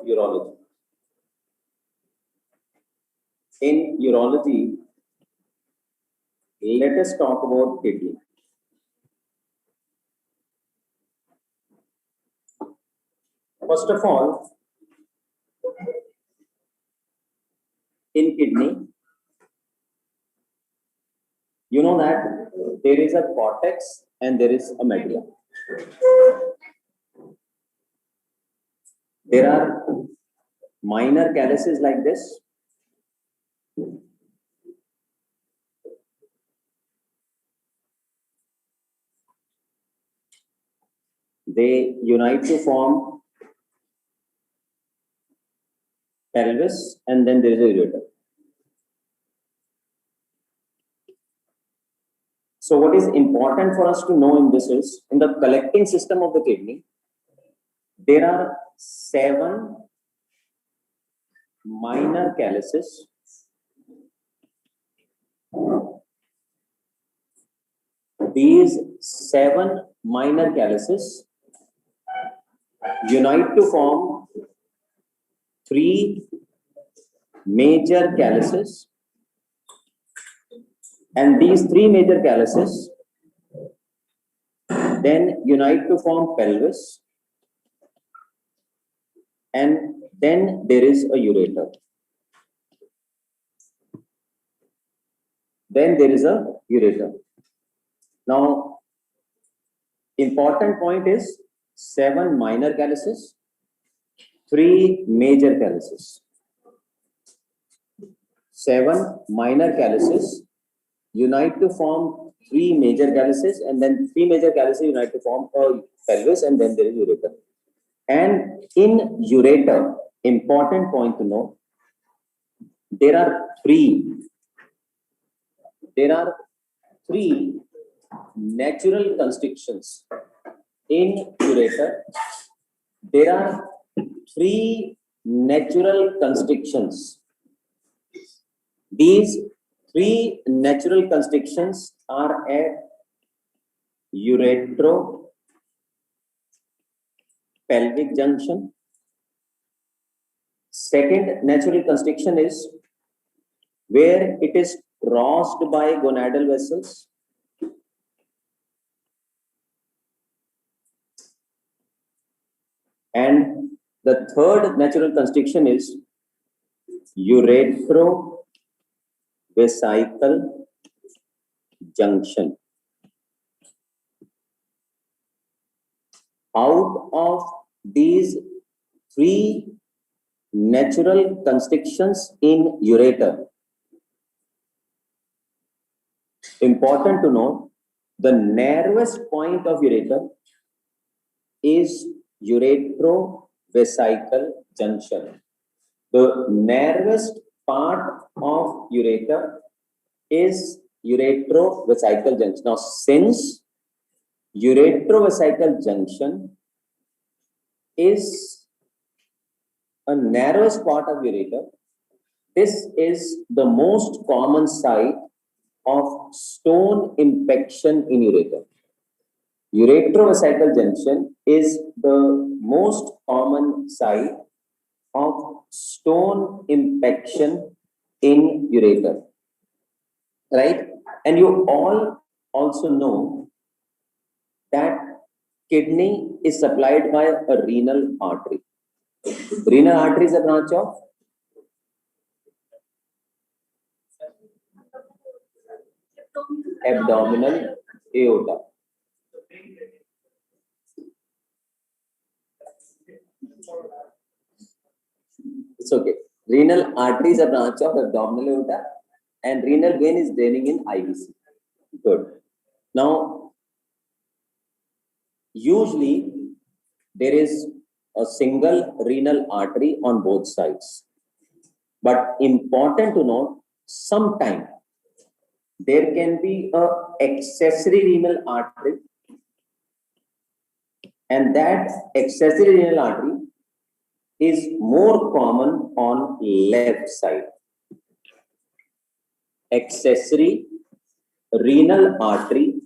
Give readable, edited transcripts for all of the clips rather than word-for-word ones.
urology. In urology, let us talk about kidney. First of all, in kidney, you know that there is a cortex and there is a medulla. There are minor calyces like this. They unite to form pelvis, and then there is a ureter. So what is important for us to know in this is, in the collecting system of the kidney, there are 7 minor calyces. These 7 minor calyces unite to form 3 major calyces, and these 3 major calyces then unite to form pelvis, and then there is a ureter. Then there is a ureter. Now, important point is 7 minor calyces, 3 major calyces. 7 minor calyces unite to form 3 major calyces, and then 3 major calyces unite to form a pelvis, and then there is ureter. And in ureter, important point to know, there are three natural constrictions. In ureter, there are 3 natural constrictions. These 3 natural constrictions are at uretero-pelvic junction. Second natural constriction is where it is crossed by gonadal vessels. And the third natural constriction is uretero-vesical junction. Out of these 3 natural constrictions in ureter, important to note, the narrowest point of ureter is uretero-vesical junction. The narrowest part of ureter is uretero-vesical junction. Now, since uretero-vesical junction is a narrowest part of ureter, this is the most common site of stone impaction in ureter. Uretero-vesical junction is the most common site of stone impaction in ureter, right? And you all also know that kidney is supplied by a renal artery. Renal artery is a branch of abdominal aorta. It's okay. Renal artery is a branch of abdominal aorta, and renal vein is draining in IVC. Good. Now, usually there is a single renal artery on both sides. But important to note, sometime there can be a accessory renal artery, and that accessory renal artery is more common on left side. Accessory renal artery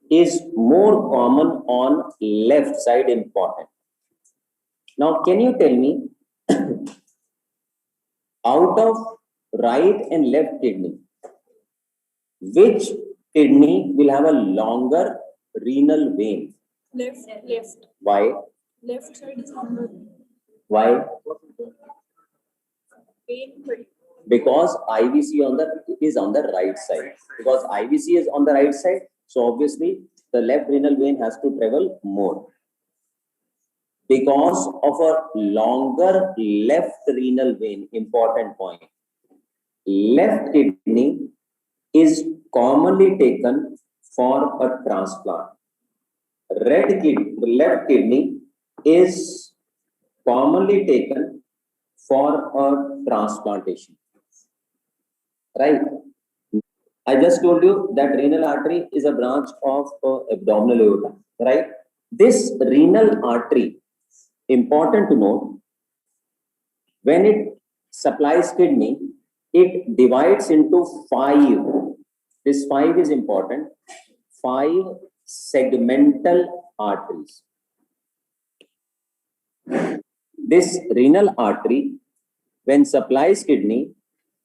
is more common on left side. Important. Now, can you tell me Out of right and left kidney, which kidney will have a longer renal vein? Left. Why? Left side is longer. Why? Vein. Because IVC is on the right side. Because IVC is on the right side, so obviously the left renal vein has to travel more. Because of a longer left renal vein, important point. Left kidney is commonly taken for a transplant. Left kidney is commonly taken for a transplantation. Right? I just told you that renal artery is a branch of abdominal aorta. Right? This renal artery, important to note, when it supplies kidney, it divides into 5. This 5 is important. 5 segmental arteries. This renal artery, when supplies kidney,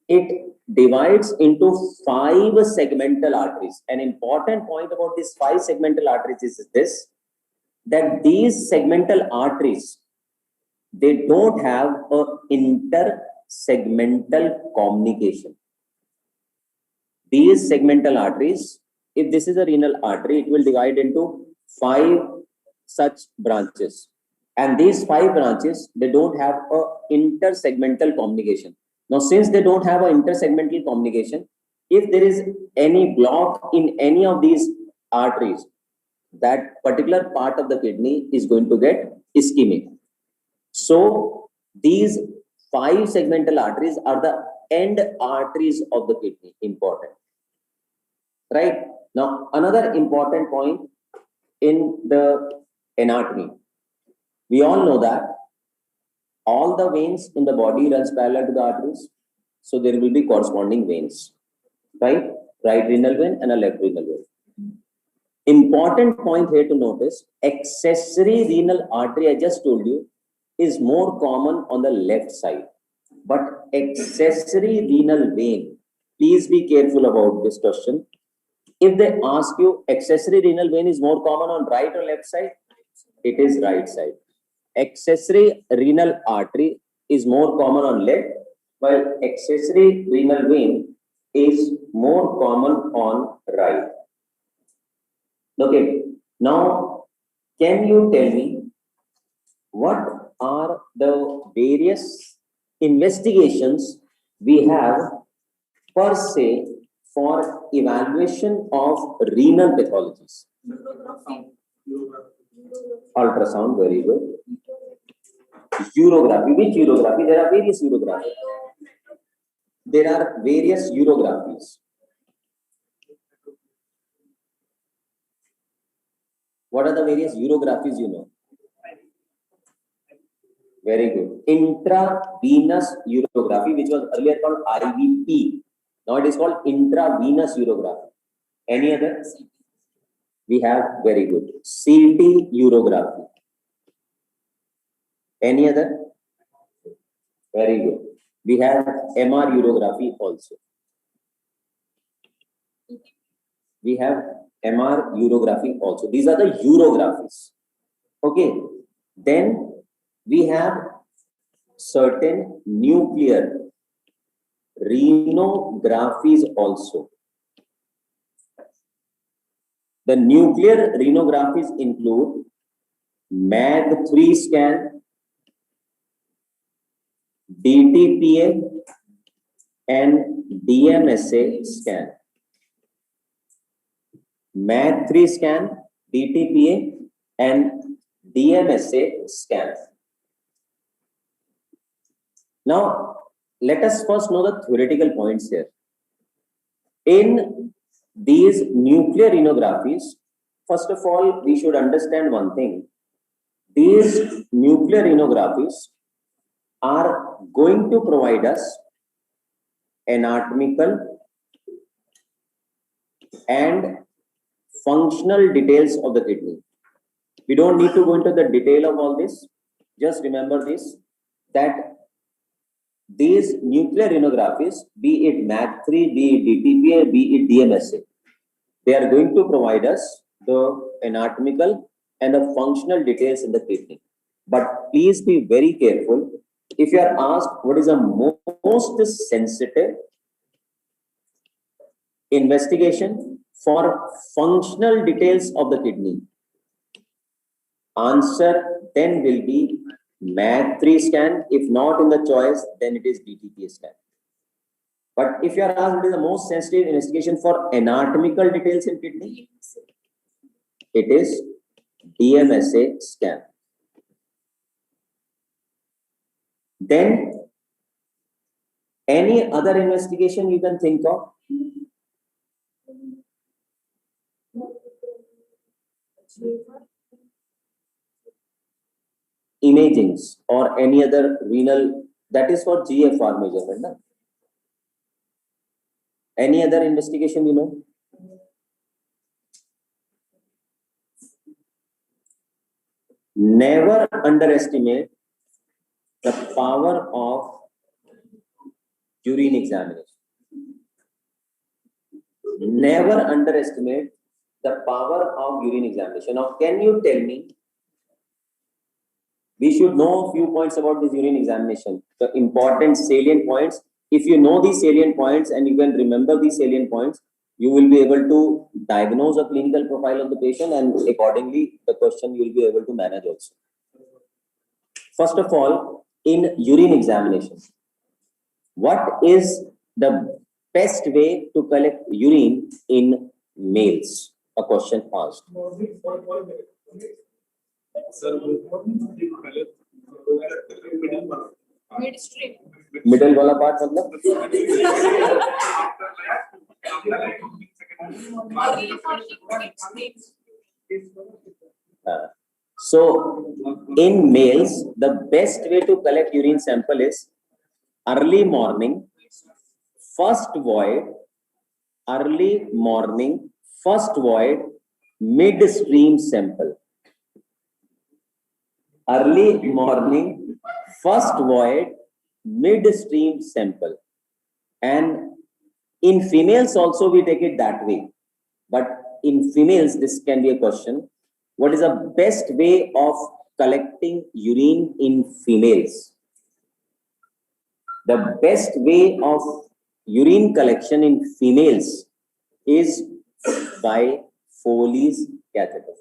it divides into 5 segmental arteries. An important point about these 5 segmental arteries is this, that these segmental arteries, they don't have a intersegmental communication. These segmental arteries, if this is a renal artery, it will divide into 5 such branches. And these 5 branches, they don't have a intersegmental communication. Now, since they don't have an intersegmental communication, if there is any block in any of these arteries, that particular part of the kidney is going to get ischemic. So, these 5 segmental arteries are the end arteries of the kidney. Important. Right? Now, another important point in the anatomy. We all know that all the veins in the body runs parallel to the arteries. So, there will be corresponding veins. Right? Right renal vein and a left renal vein. Important point here to notice, accessory renal artery, I just told you, is more common on the left side. But accessory renal vein, please be careful about this question. If they ask you, accessory renal vein is more common on right or left side? It is right side. Accessory renal artery is more common on left, while accessory renal vein is more common on right. Okay, now can you tell me what are the various investigations we have per se for evaluation of renal pathologies? Ultrasound, very good. Urography, which urography? There are various urographies. There are various urographies. What are the various urographies you know? Very good. Intravenous urography, which was earlier called IVP. Now it is called intravenous urography. Any other? We have, very good, CT urography. Any other? Very good. We have MR urography also. We have MR urography also. These are the urographies. Okay. Then we have certain nuclear renographies also. The nuclear renographies include MAG3 scan, DTPA, and DMSA scan. MAG3 scan, DTPA, and DMSA scan. Now, let us first know the theoretical points here. In these nuclear renographies, first of all, we should understand one thing. These nuclear renographies are going to provide us anatomical and functional details of the kidney. We don't need to go into the detail of all this. Just remember this, that these nuclear rhinographies, be it MAC3, be it DTPA, be it DMSA, they are going to provide us the anatomical and the functional details in the kidney. But please be very careful. If you are asked what is the most sensitive investigation for functional details of the kidney, answer then will be MAC3 scan. If not in the choice, then it is DTPA scan. But if you are asked what is the most sensitive investigation for anatomical details in kidney, it is DMSA scan. Then any other investigation you can think of? Imagings or any other renal, that is for GFR measurement. Na? Any other investigation you know? Never underestimate the power of urine examination. Never underestimate the power of urine examination. Now, can you tell me, we should know a few points about this urine examination, the important salient points. If you know these salient points and you can remember these salient points, you will be able to diagnose a clinical profile of the patient, and accordingly, the question you will be able to manage also. First of all, in urine examination, what is the best way to collect urine in males? A question asked. Midstream. Middle wala part matlab? So in males, the best way to collect urine sample is early morning, first void, early morning, first void, midstream sample. Early morning, first void, midstream sample. And in females also we take it that way. But in females, this can be a question. What is the best way of collecting urine in females? The best way of urine collection in females is by Foley's catheter.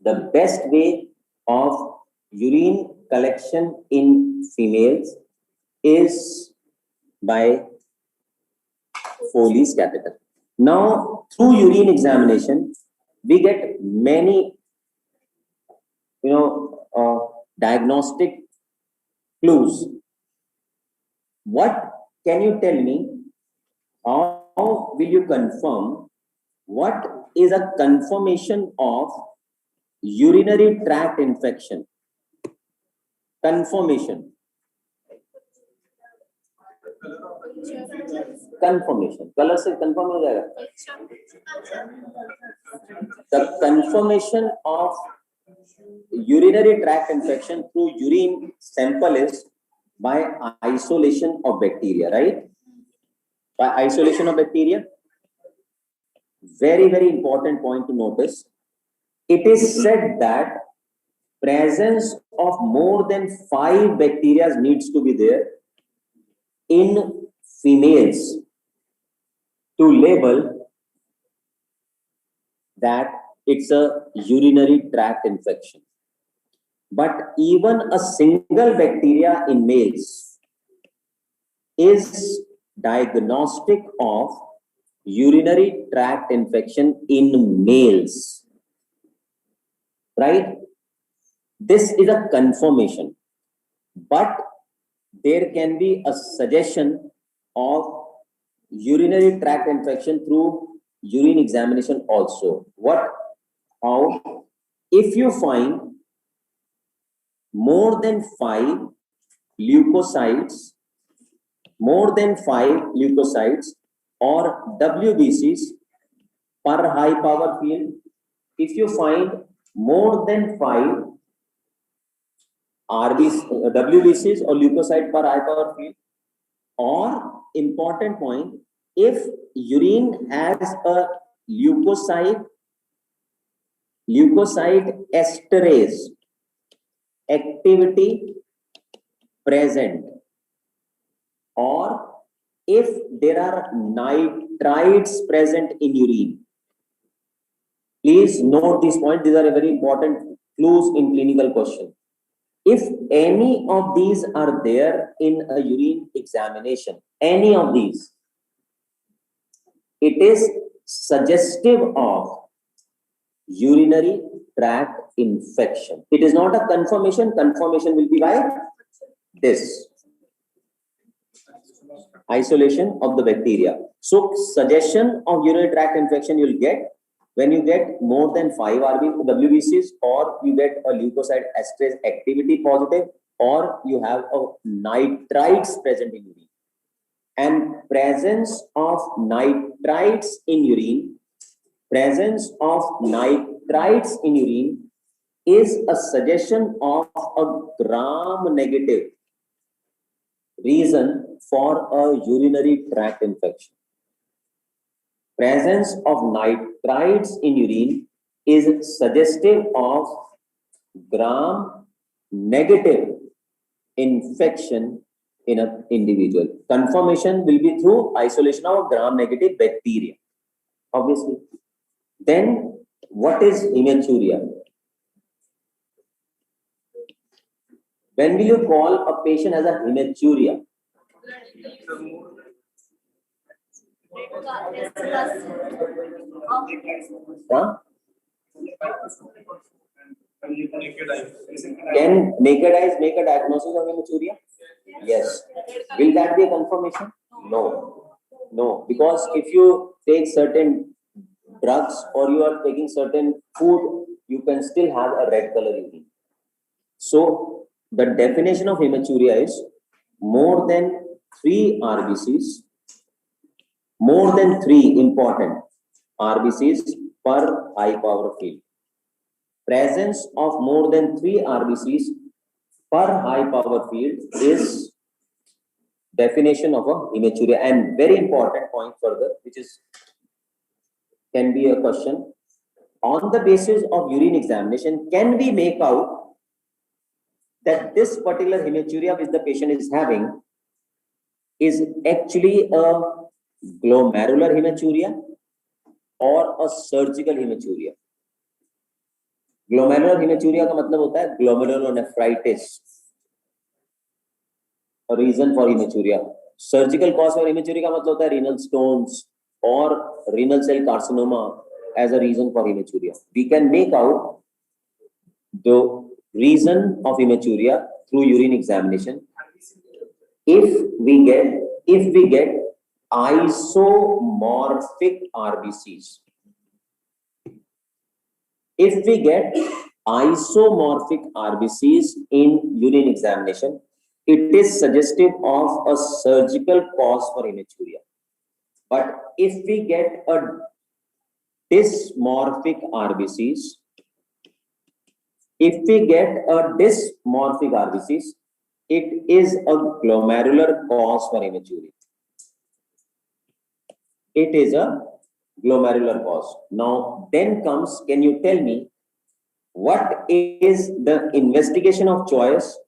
The best way of urine collection in females is by Foley's catheter. Now, through urine examination, we get many, diagnostic clues. What can you tell me? How will you confirm what is a confirmation of urinary tract infection? Confirmation. Confirmation. Color se confirm ho jayega. The confirmation of urinary tract infection through urine sample is by isolation of bacteria, right? By isolation of bacteria. Very, very important point to notice. It is said that presence of more than 5 bacteria needs to be there in females to label that it's a urinary tract infection. But even a single bacteria in males is diagnostic of urinary tract infection in males, right? This is a confirmation, but there can be a suggestion of urinary tract infection through urine examination also. What? How? If you find more than 5 leukocytes, or WBCs per high power field, if you find more than 5 WBCs or leukocyte per high power field, or important point, if urine has a leukocyte esterase activity present, or if there are nitrites present in urine. Please note these points. These are very important clues in clinical question. If any of these are there in a urine examination, any of these, it is suggestive of urinary tract infection. It is not a confirmation. Confirmation will be by this isolation of the bacteria. So suggestion of urinary tract infection you will get when you get more than 5 WBCs, or you get a leukocyte esterase activity positive, or you have a nitrites present in urine. And presence of nitrites in urine, is a suggestion of a gram-negative reason for a urinary tract infection. Presence of nitrites in urine is suggestive of gram-negative infection in an individual. Confirmation will be through isolation of gram-negative bacteria, obviously. Then, what is hematuria? When will you call a patient as a hematuria? Huh? Can naked eyes make a diagnosis of hematuria? Yes. Will that be a confirmation? No. No. Because if you take certain drugs or you are taking certain food, you can still have a red color urine. So the definition of hematuria is more than 3 RBCs, more than 3 important RBCs per high power field. Presence of more than 3 RBCs per high power field is definition of a hematuria. And very important point further, which is can be a question, on the basis of urine examination, can we make out that this particular hematuria which the patient is having is actually a glomerular hematuria or a surgical hematuria? Glomerular hematuria का मतलब होता है glomerulonephritis, a reason for hematuria. Surgical cause for hematuria का मतलब होता है renal stones or renal cell carcinoma as a reason for hematuria. We can make out the reason of hematuria through urine examination if we get isomorphic RBCs. If we get isomorphic RBCs in urine examination, it is suggestive of a surgical cause for hematuria. But if we get a dysmorphic RBCs, it is a glomerular cause for hematuria. It is a glomerular cause. Now, then comes, can you tell me what is the investigation of choice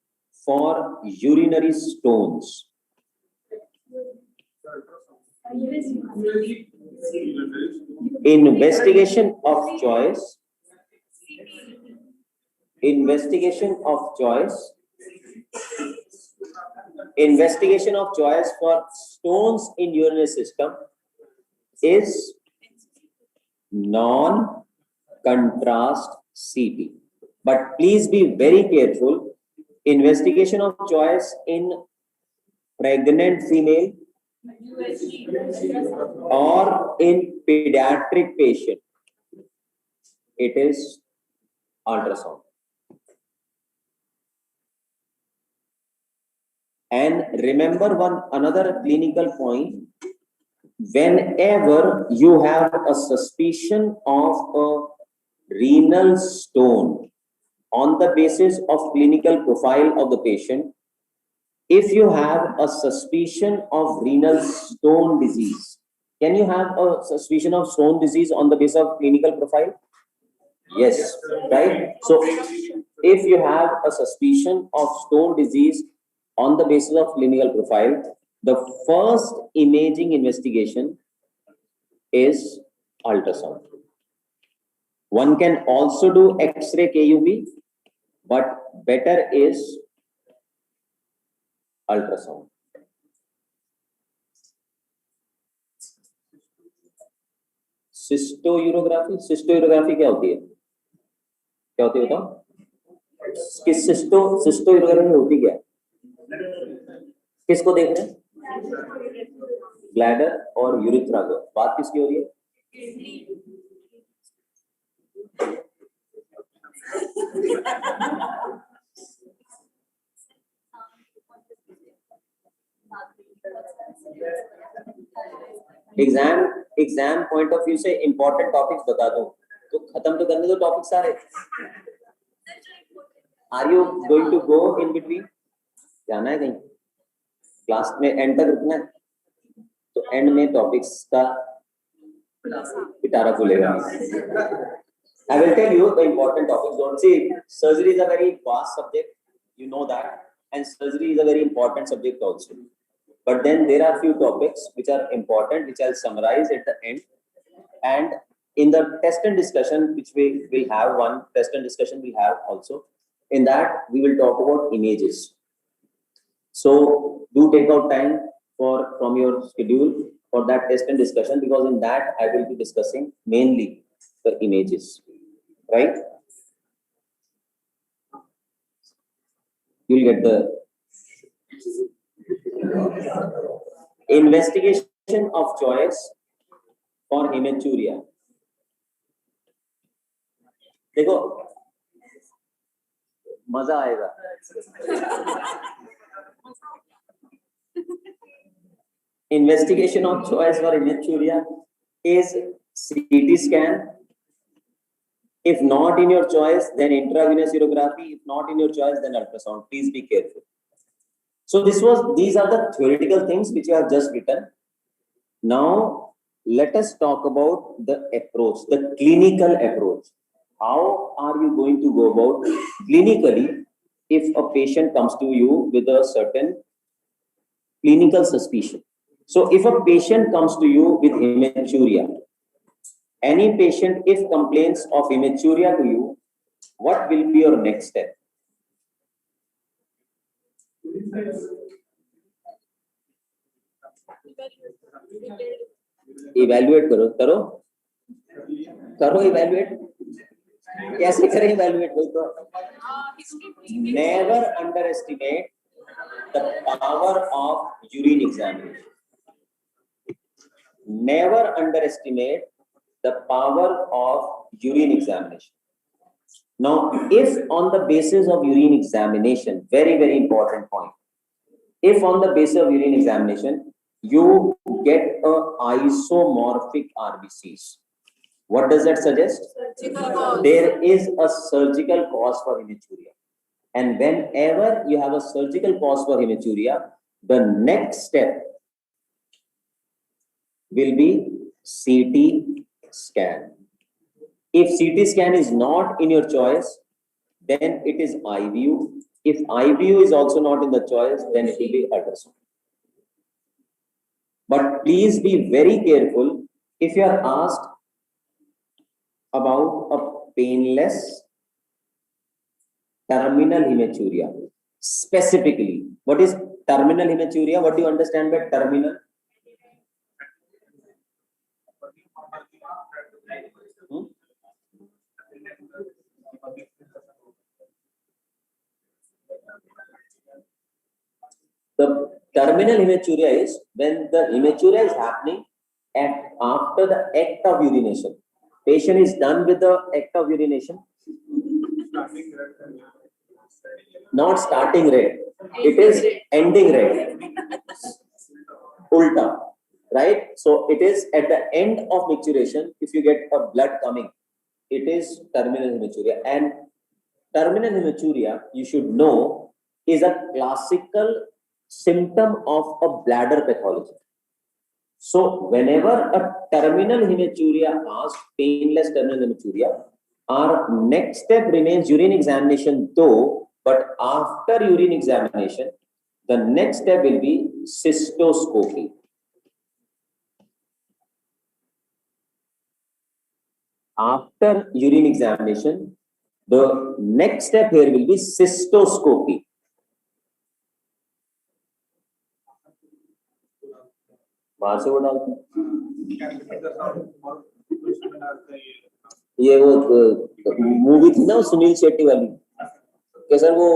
for urinary stones? Investigation of choice for stones in urinary system is non-contrast CT. But please be very careful. Investigation of choice in pregnant female or in pediatric patient, it is ultrasound. And remember another clinical point. Whenever you have a suspicion of a renal stone on the basis of clinical profile of the patient, if you have a suspicion of renal stone disease, can you have a suspicion of stone disease on the basis of clinical profile? Yes, right? So, if you have a suspicion of stone disease on the basis of clinical profile, the first imaging investigation is ultrasound. One can also do X-ray KUB, but better is ultrasound. सिस्टोयूरोग्राफी क्या होती है? क्या होती है बताओ? किस सिस्टोयूरोग्राफी होती क्या? किसको देख रहे हैं? ब्लैडर और यूरिथ्रा को. बात किसकी हो रही है? एग्जाम पॉइंट ऑफ व्यू से इंपॉर्टेंट टॉपिक्स बता दो तो खत्म तो करने दो टॉपिक सारे. Are you going to go in between? जाना है कहीं? क्लास में एंड तक रुकना है तो एंड में टॉपिक्स का पिटारा खुलेगा. I will tell you the important topics. Don't see, surgery is a very vast subject, you know that, and surgery is a very important subject also. But then there are few topics which are important, which I'll summarize at the end. And in the test and discussion, which we will have, one test and discussion we have also. In that, we will talk about images. So do take out time from your schedule for that test and discussion, because in that I will be discussing mainly the images, right? You'll get the investigation of choice for hematuria. देखो मजा आएगा. Investigation of choice for hematuria is CT scan. If not in your choice, then intravenous urography. If not in your choice, then ultrasound. Please be careful. So these are the theoretical things which you have just written. Now let us talk about the approach, the clinical approach. How are you going to go about clinically if a patient comes to you with a certain clinical suspicion? So if a patient comes to you with hematuria, any patient if complains of hematuria to you, what will be your next step? Evaluate करो evaluate. कैसे करें evaluate? Never underestimate the power of urine examination. Never underestimate the power of urine examination. Now, if on the basis of urine examination, very, very important point, if on the basis of urine examination, you get a isomorphic RBCs, what does that suggest? There is a surgical cause for hematuria. And whenever you have a surgical cause for hematuria, the next step will be CT scan. If CT scan is not in your choice, then it is IVU. If IVU is also not in the choice, then it will be ultrasound. But please be very careful if you are asked about a painless terminal hematuria. Specifically, what is terminal hematuria? What do you understand by terminal? The terminal hematuria is when the hematuria is happening after the act of urination. Patient is done with the act of urination. Not starting red. It is ending red. Ulta. Right? So it is at the end of micturition. If you get a blood coming, it is terminal hematuria. And terminal hematuria, you should know, is a classical symptom of a bladder pathology. So whenever a terminal hematuria asks, painless terminal hematuria, our next step remains urine examination though, but after urine examination, the next step will be cystoscopy. After urine examination, the next step here will be cystoscopy. बाहर से वो डालते हैं ये वो movie थी ना सुनील शेट्टी वाली कि सर वो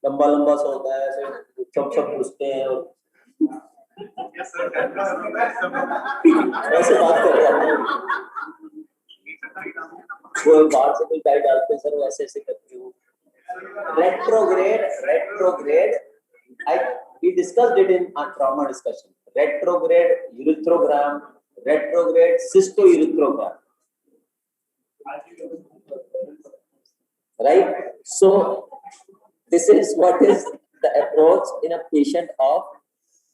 लंबा लंबा सा होता है ऐसे सब पूछते हैं और ऐसे बात कर रहे हैं वो बाहर से कोई टाइट डालते हैं सर वो ऐसे ऐसे करते हो retrograde we discussed it in our trauma discussion. Retrograde urethrogram, retrograde cystourethrogram, right? So this is what is the approach in a patient of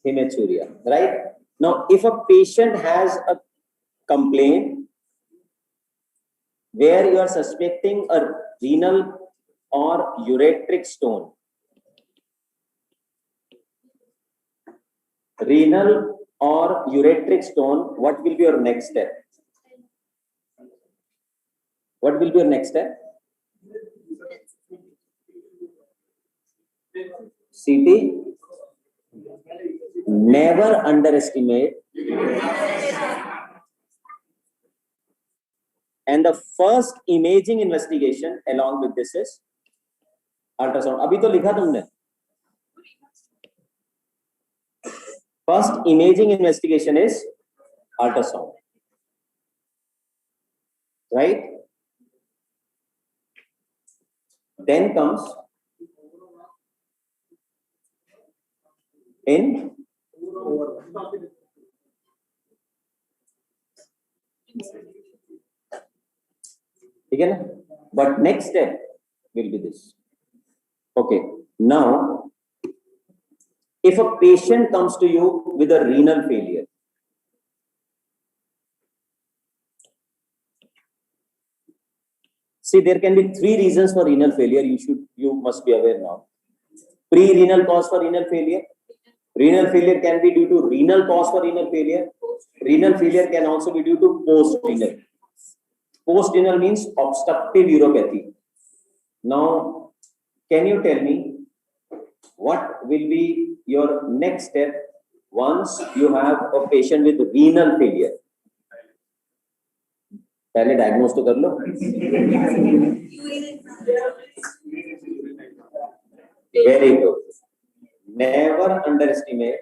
hematuria, right? Now if a patient has a complaint where you are suspecting a renal or ureteric stone, renal or ureteric stone, what will be your next step? What will be your next step? CT. Never underestimate. And the first imaging investigation along with this is ultrasound. अभी तो लिखा तुमने. First imaging investigation is ultrasound, right? Then comes in again, but next step will be this. Okay, now if a patient comes to you with a renal failure, see, there can be three reasons for renal failure. You must be aware now. Pre-renal cause for renal failure. Renal failure can be due to renal cause for renal failure. Renal failure can also be due to post-renal. Post-renal means obstructive uropathy. Now, can you tell me what will be your next step once you have a patient with renal failure? पहले diagnose तो कर लो. Very good. Never underestimate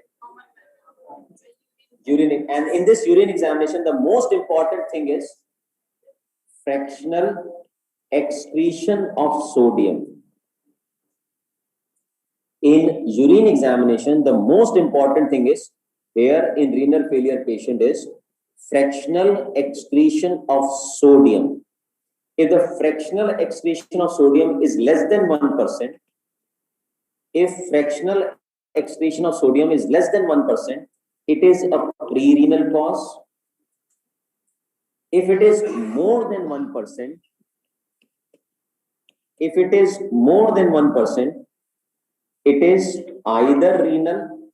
urine. And in this urine examination, the most important thing is fractional excretion of sodium. In urine examination, the most important thing is here in renal failure patient is fractional excretion of sodium. If the fractional excretion of sodium is less than 1%, if fractional excretion of sodium is less than 1%, it is a pre-renal cause. If it is more than 1%, if it is more than 1%, it is either renal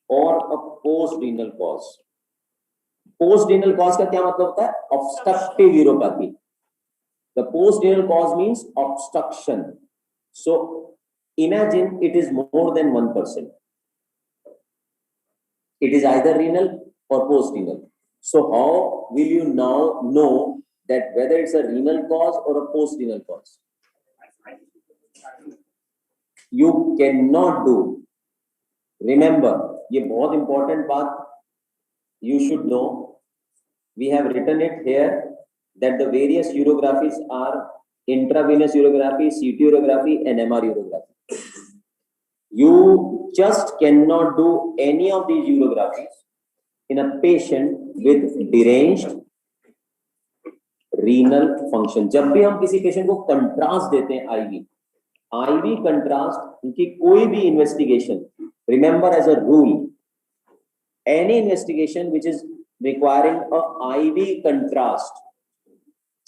or a post-renal cause. Post-renal cause का क्या मतलब होता है? Obstructive uropathy. The post-renal cause means obstruction. So imagine it is more than 1%. It is either renal or post-renal. So how will you now know that whether it's a renal cause or a post-renal cause? You cannot do. Remember, ये बहुत important बात you should know. We have written it here that the various urographies are intravenous urography, CT urography, and MR urography. You just cannot do any of these urographies in a patient with deranged renal function. जब भी हम किसी patient को contrast देते हैं ivy contrast की कोई भी investigation, remember as a rule, any investigation which is requiring a IV contrast,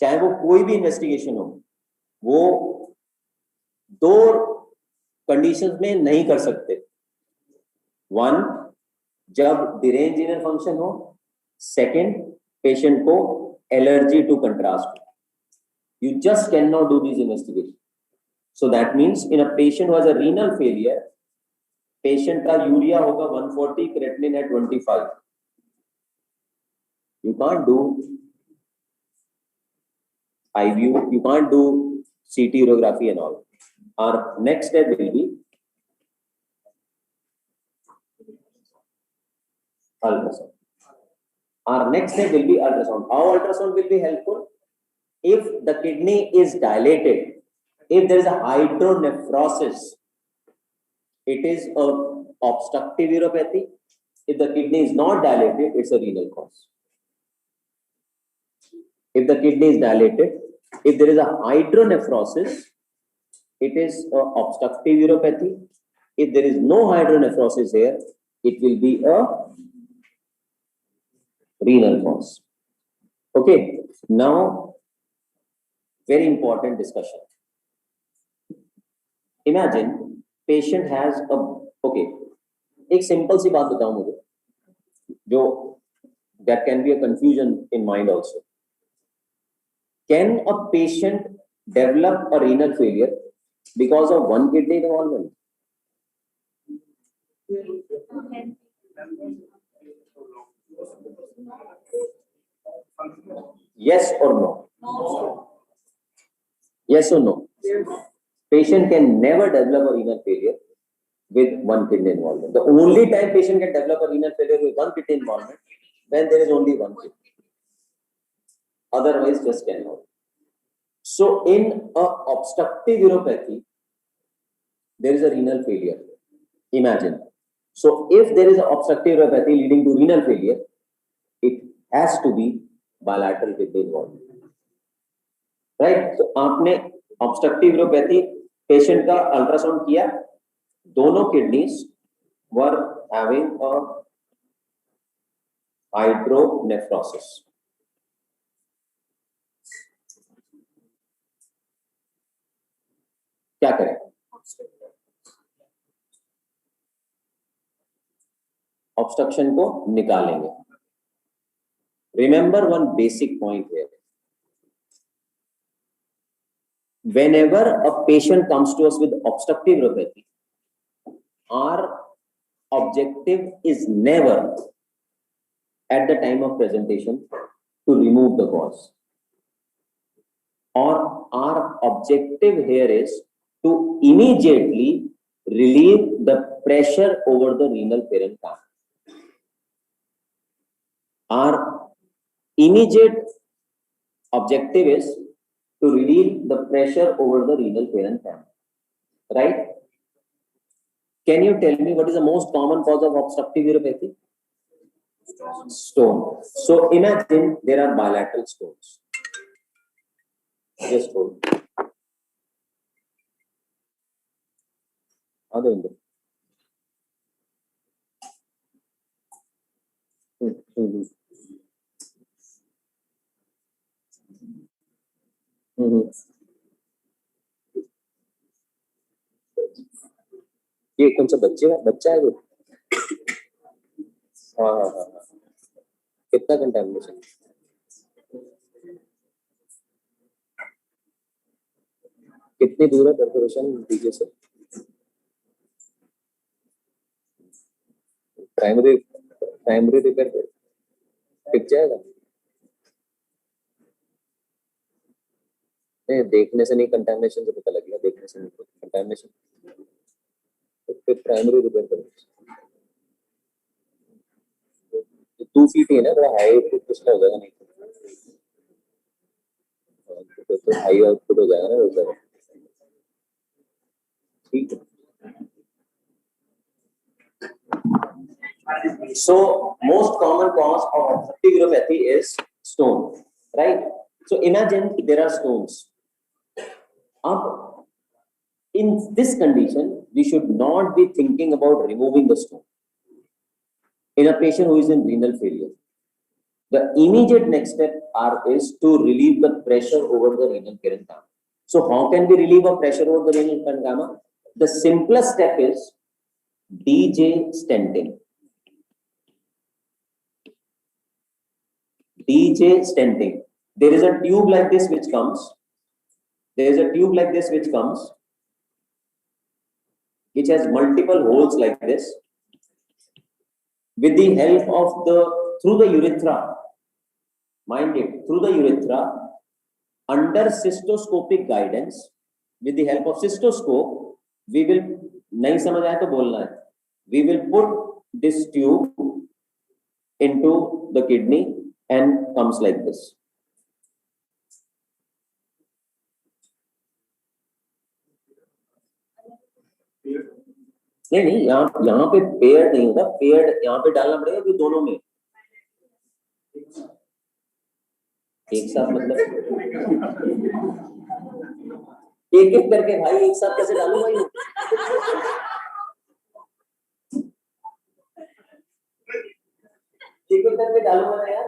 चाहे वो कोई भी इन्वेस्टिगेशन हो, वो दो कंडीशंस में नहीं कर सकते। वन, जब डिरेंज रीनल फंक्शन हो, सेकंड, पेशेंट को allergy to contrast. You just cannot do these investigations. So that means in a patient who has a renal failure, patient का यूरिया होगा 140, creatinine at 25. You can't do IVU, you can't do CT urography and all. Our next step will be ultrasound. Our next step will be ultrasound. How ultrasound will be helpful? If the kidney is dilated, if there is a hydronephrosis, it is a obstructive uropathy. If the kidney is not dilated, it's a renal cause. If the kidney is dilated, if there is a hydronephrosis, it is a obstructive uropathy. If there is no hydronephrosis here, it will be a renal cause. Okay, now very important discussion. Imagine patient has a, okay, एक simple सी बात बताऊं मुझे, जो that can be a confusion in mind also. Can a patient develop a renal failure because of one kidney involvement? Yes or no? Yes or no? Patient can never develop a renal failure with one kidney involvement. The only time patient can develop a renal failure with one kidney involvement, when there is only one kidney. Otherwise, just cannot. So, in a obstructive uropathy, there is a renal failure. Imagine. So, if there is an obstructive uropathy leading to renal failure, it has to be bilateral kidney involvement. Right? So, आपने obstructive uropathy patient का ultrasound किया, दोनों kidneys were having a hydronephrosis. क्या करें? Obstruction को निकालेंगे. Remember one basic point here. Whenever a patient comes to us with obstructive uropathy, our objective is never at the time of presentation to remove the cause. Or our objective here is to immediately relieve the pressure over the renal parenchyma. Our immediate objective is to relieve the pressure over the renal parenchyma. Right? Can you tell me what is the most common cause of obstructive uropathy? Stone. So imagine there are bilateral stones. Just hold. Other window. ये कौन सा बच्चा है वो? हाँ हाँ हाँ हाँ. कितना कंटामिनेशन? कितनी दूर है परफोरेशन डीजे से? प्राइमरी रिपेयर टिक जाएगा? नहीं, देखने से नहीं, कंटामिनेशन से पता लगेगा. देखने से नहीं, कंटामिनेशन तो फिर प्राइमरी रिपेयर करो. 2 फीट ही है ना, थोड़ा हाई आउटपुट कुछ हो जाएगा. नहीं तो हाई आउटपुट हो जाएगा ना वो सारा. ठीक है. So most common cause of obstructive uropathy is stone, right? So imagine there are stones. In this condition, we should not be thinking about removing the stone. In a patient who is in renal failure, the immediate next step is to relieve the pressure over the renal parenchyma. So how can we relieve a pressure over the renal parenchyma? The simplest step is DJ stenting. DJ stenting. There is a tube like this which comes. There is a tube like this which comes, which has multiple holes like this. With the help of through the urethra, mind it, through the urethra, under cystoscopic guidance, with the help of cystoscope, we will, nahi samajh aaya to bolna hai, we will put this tube into the kidney and comes like this. नहीं यहाँ पे पेड़ नहीं होगा, पेड़ यहाँ पे डालना पड़ेगा कि दोनों में एक साथ, मतलब एक एक करके भाई, एक साथ कैसे डालूं भाई? एक एक करके डालूंगा ना यार।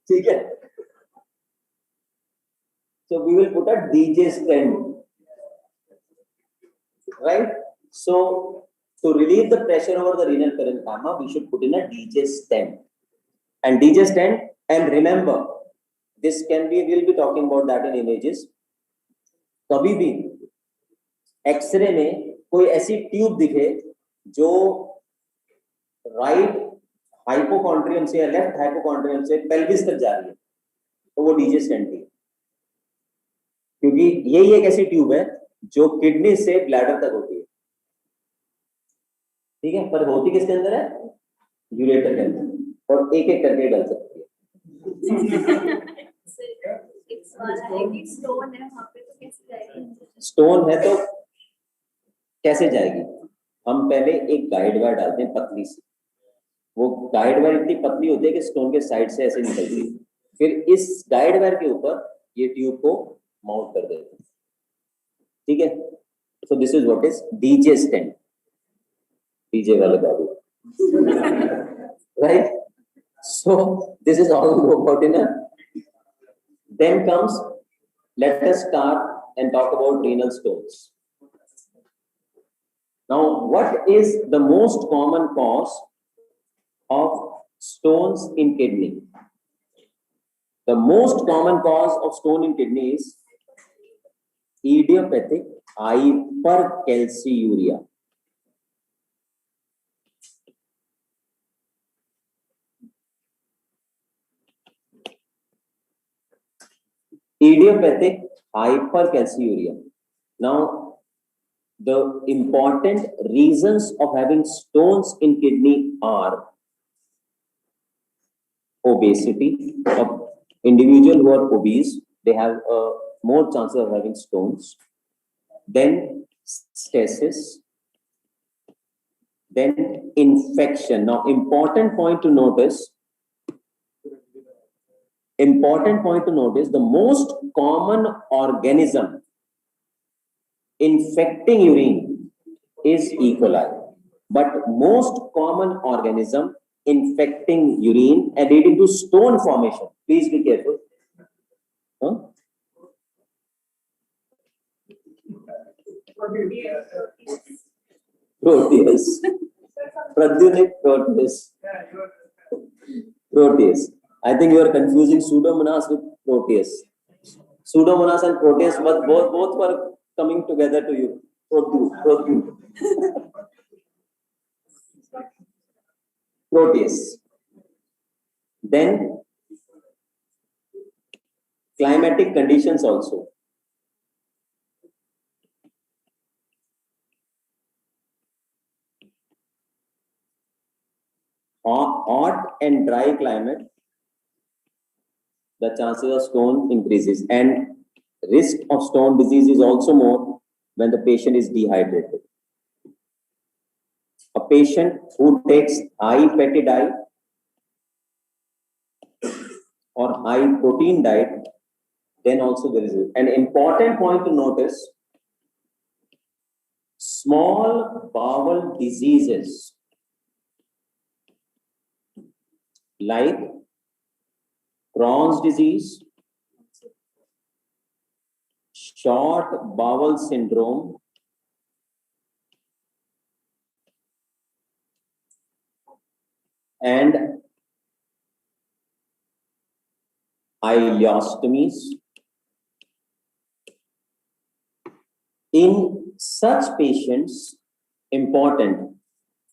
ठीक है, so we will put a DJ stent, right? So to relieve the pressure over the renal parenchyma, we should put in a DJ stent. And DJ stent, and remember, this can be, we'll be talking about that in images. कभी भी x ray में कोई ऐसी tube दिखे जो right hypochondrium से या left hypochondrium से पेल्विस तक जा रही है, तो वो डीजे स्टेंट है, क्योंकि यही एक ऐसी ट्यूब है जो किडनी से ब्लैडर तक होती है। ठीक है, पर होती किसके अंदर है? यूरेटर के अंदर, और एक एक करके डल सकती है। स्टोन है तो कैसे जाएगी? हम पहले एक गाइड वायर डालते हैं पतली सी, वो गाइड वायर इतनी पतली होती है कि स्टोन के साइड से ऐसे निकलती है, फिर इस गाइड वायर के ऊपर ये ट्यूब को माउंट कर देते हैं। ठीक है, so this is what is DJ stent, DJ वाले बाबू, right? So this is all about in. Then comes, let us start and talk about renal stones. Now, what is the most common cause of stones in kidney? The most common cause of stone in kidney is idiopathic hypercalciuria. Idiopathic hypercalciuria. Now, the important reasons of having stones in kidney are obesity. Of individuals who are obese, they have more chances of having stones. Then stasis. Then infection. Now, important point to notice, the most common organism infecting urine is E. coli, but most common organism infecting urine and leading to stone formation, please be careful, Proteus. Pradyunic Proteus. Proteus. I think you are confusing Pseudomonas with Proteus. Pseudomonas and Proteus, but both were coming together to you. Proteus. Then climatic conditions also. Hot and dry climate, the chances of stone increases, and risk of stone disease is also more when the patient is dehydrated. A patient who takes high fatty diet or high protein diet, then also there is an important point to notice. Small bowel diseases like Crohn's disease, short bowel syndrome, and ileostomies. In such patients, important,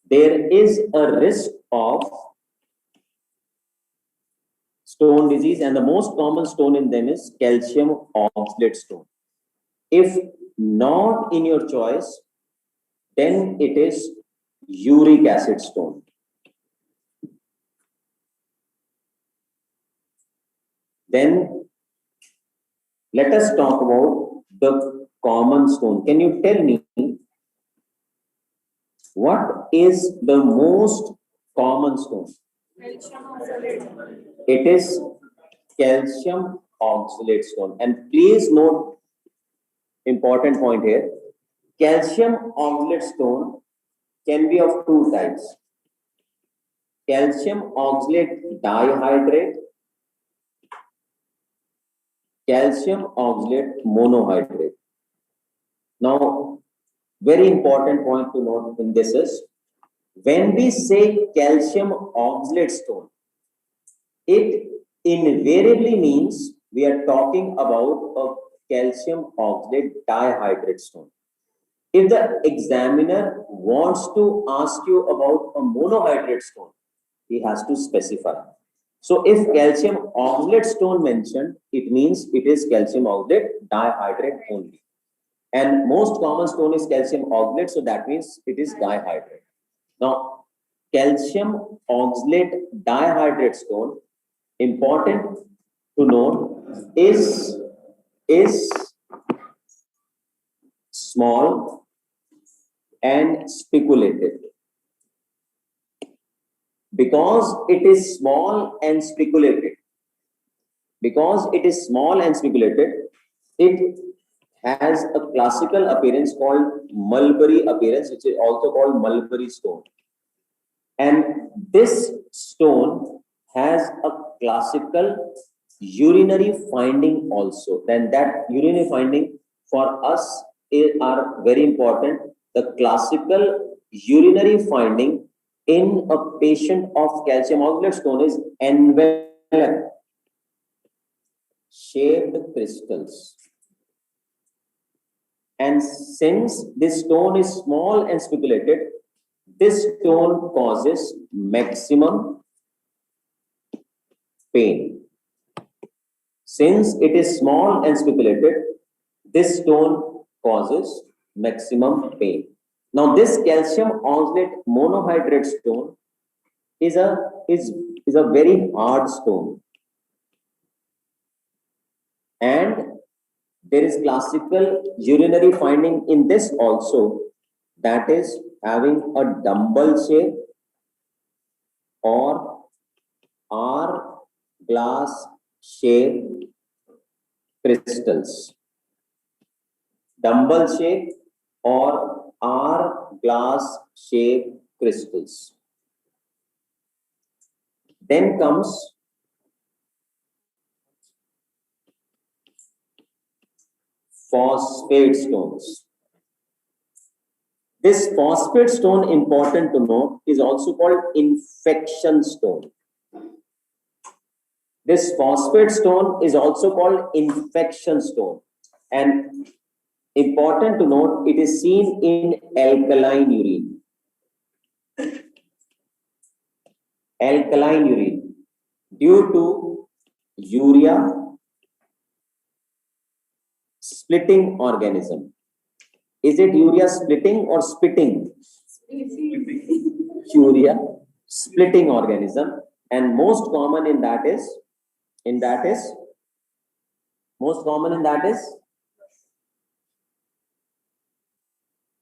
there is a risk of stone disease, and the most common stone in them is calcium oxalate stone. If not in your choice, then it is uric acid stone. Then let us talk about the common stone. Can you tell me what is the most common stone? It is calcium oxalate stone. And please note, important point here, calcium oxalate stone can be of two types: calcium oxalate dihydrate, calcium oxalate monohydrate. Now, very important point to note in this is, when we say calcium oxalate stone, it invariably means we are talking about a calcium oxalate dihydrate stone. If the examiner wants to ask you about a monohydrate stone, he has to specify. So if calcium oxalate stone mentioned, it means it is calcium oxalate dihydrate only. And most common stone is calcium oxalate, so that means it is dihydrate. Now, calcium oxalate dihydrate stone, important to note, is small and speculated. Because it is small and speculated, it has a classical appearance called mulberry appearance, which is also called mulberry stone. And this stone has a classical urinary finding also. Then that urinary finding for us are very important. The classical urinary finding in a patient of calcium oxalate stone is envelope shaped crystals. And since this stone is small and speculated, this stone causes maximum pain. Since it is small and speculated, this stone causes maximum pain. Now, this calcium oxalate monohydrate stone is a very hard stone, and there is classical urinary finding in this also, that is having a dumbbell shape or hourglass shaped crystals. Dumbbell shape or hourglass shaped crystals. Then comes phosphate stones. This phosphate stone, important to note, is also called infection stone. This phosphate stone is also called infection stone. And important to note, it is seen in alkaline urine. Alkaline urine, due to urea splitting organism. Is it urea splitting or spitting? Urea splitting organism, and most common in that is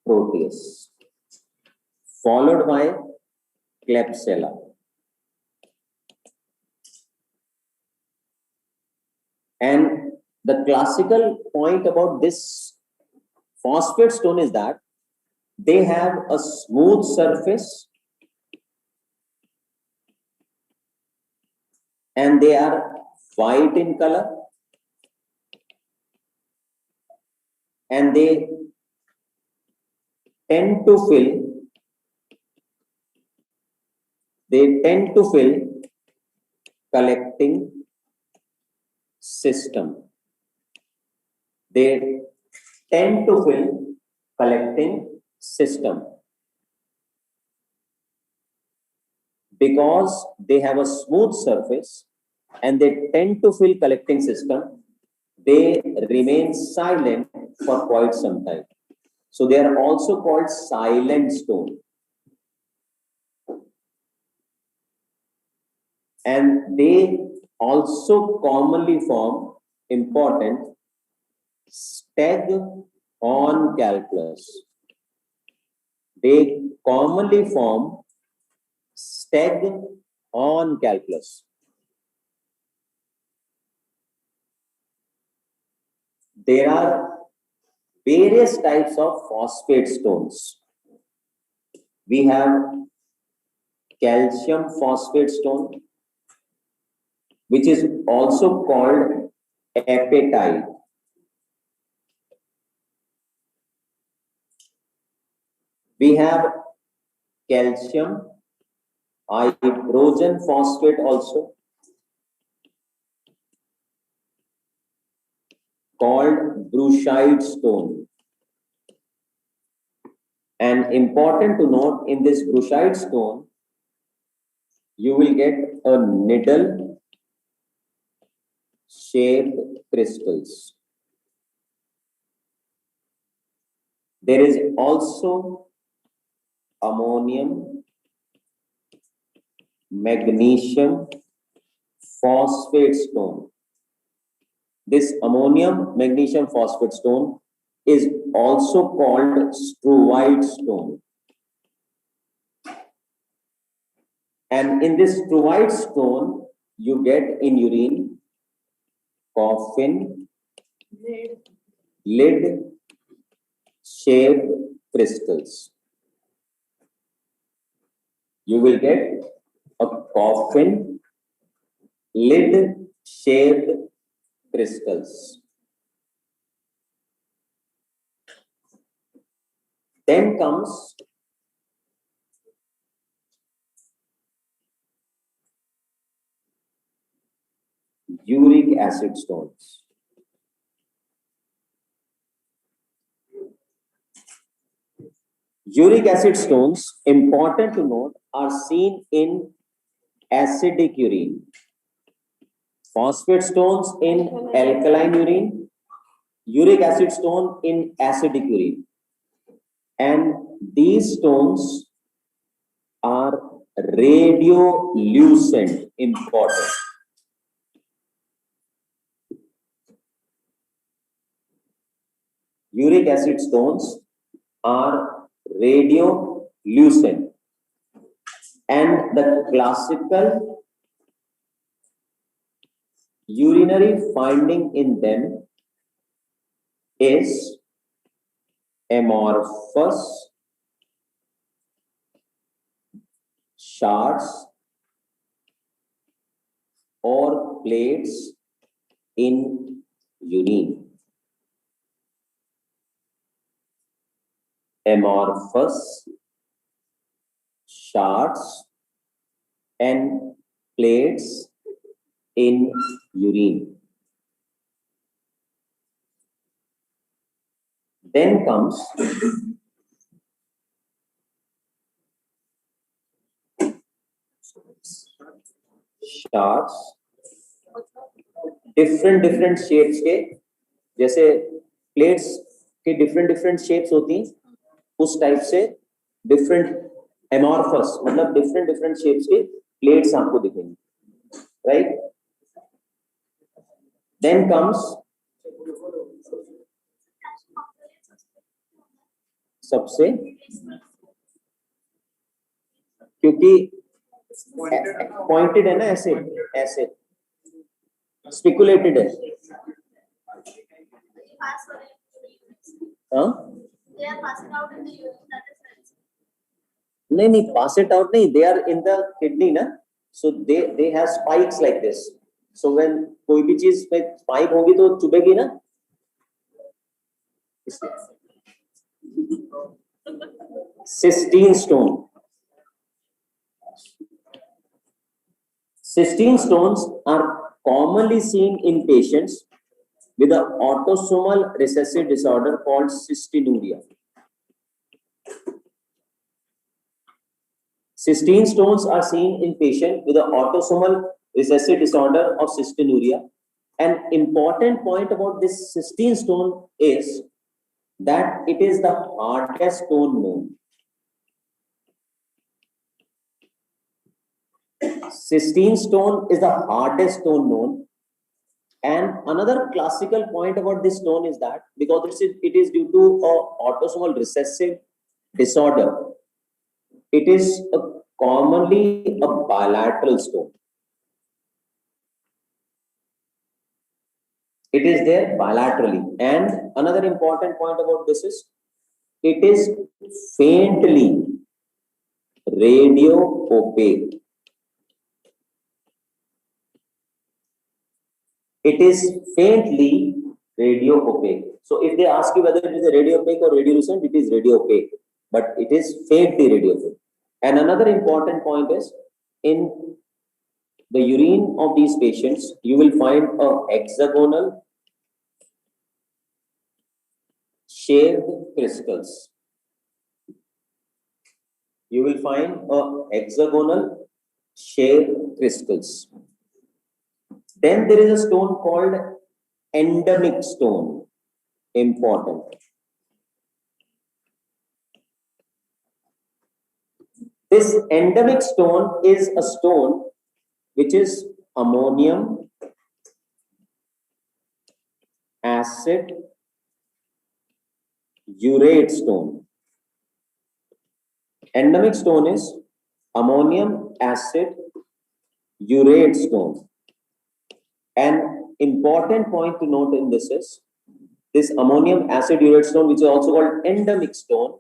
Proteus. followed by Klebsiella. And the classical point about this phosphate stone is that they have a smooth surface and they are white in color, and they tend to fill collecting system. They tend to fill collecting system because they have a smooth surface and they tend to fill collecting system. They remain silent for quite some time. So they are also called silent stone. And they also commonly form important stag on calculus. They commonly form stag on calculus. There are various types of phosphate stones. We have calcium phosphate stone, which is also called apatite. We have calcium hydrogen phosphate also, called brushite stone. And important to note, in this brushite stone, you will get a needle shaped crystals. There is also ammonium magnesium phosphate stone. This ammonium magnesium phosphate stone is also called struvite stone. And in this struvite stone, you get in urine coffin lid shaped crystals. You will get a coffin lid shaped crystals. Then comes uric acid stones. Uric acid stones, important to note, are seen in acidic urine. Phosphate stones in alkaline urine, uric acid stone in acidic urine. And these stones are radiolucent, important. Uric acid stones are radiolucent, and the classical urinary finding in them is amorphous shards or plates in urine. Amorphous shards and plates in urine. Then comes shards, different shapes के, जैसे plates के different shapes होती हैं, उस type से different amorphous मतलब different shapes के plates आपको दिखेंगे, right? Then comes सबसे क्योंकि पॉइंटेड है ना, ऐसे ऐसे स्पिकुलेटेड है। हाँ नहीं पास इट आउट नहीं, they are in the kidney ना, so they have spikes like this, so when कोई भी चीज में स्पाइक होगी तो चुभेगी ना। Cysteine stone, Cysteine stones are commonly seen in patients with an autosomal recessive disorder called cystinuria. Cysteine stones are seen in patients with an autosomal recessive disorder of cystinuria. An important point about this cysteine stone is that it is the hardest stone known. Cysteine stone is the hardest stone known. And another classical point about this stone is that because it is due to an autosomal recessive disorder, it is commonly a bilateral stone. It is there bilaterally. And another important point about this is it is faintly radio opaque. It is faintly radio opaque. So if they ask you whether it is a radio opaque or radiolucent, it is radio opaque, but it is faintly radio opaque. And another important point is in the urine of these patients, you will find a hexagonal shaped crystals. You will find a hexagonal shaped crystals. Then there is a stone called endemic stone. Important. This endemic stone is a stone which is ammonium acid urate stone. Endemic stone is ammonium acid urate stone. An important point to note in this is this ammonium acid urate stone, which is also called endemic stone.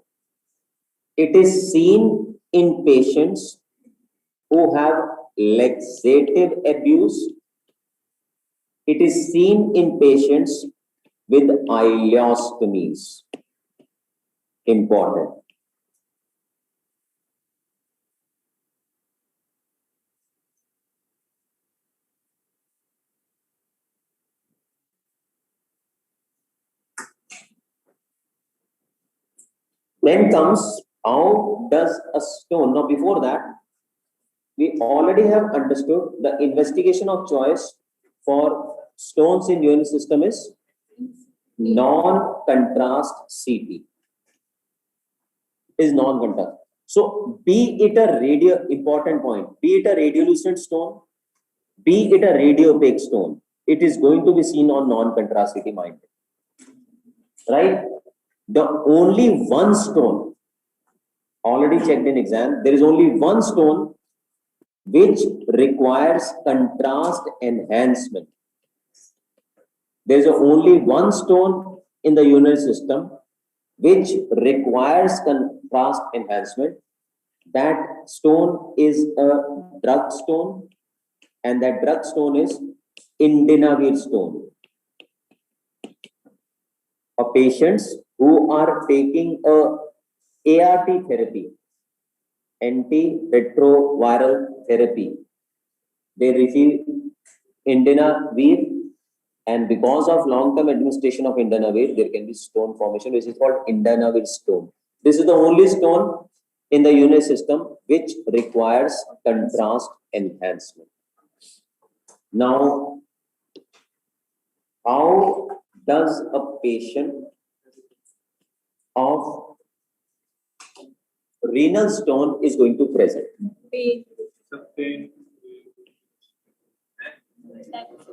It is seen in patients who have laxative abuse. It is seen in patients with ileostomies. Important. Then comes how does a stone, now before that, we already have understood the investigation of choice for stones in urinary system is non-contrast CT. Is non-contrast. So be it a important point, be it a radiolucent stone, be it a radiopaque stone, it is going to be seen on non-contrast CT mind. Right? The only one stone, already checked in exam, there is only one stone which requires contrast enhancement. There is only one stone in the urinary system which requires contrast enhancement. That stone is a drug stone, and that drug stone is Endemic stone. For patients who are taking a ART therapy, antiretroviral therapy, they receive Endemic, and because of long-term administration of Endemic, there can be stone formation, which is called Endemic stone. This is the only stone in the urinary system which requires contrast enhancement. Now, how does a patient of renal stone is going to present?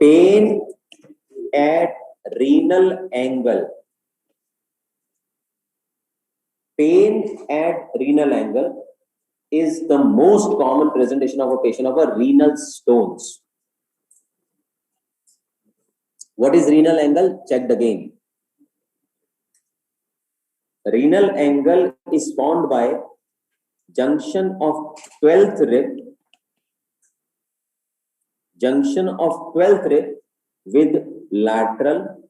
Pain at renal angle. Pain at renal angle is the most common presentation of a patient of a renal stones? What is renal angle? Checked again. Renal angle is formed by junction of 12th rib with lateral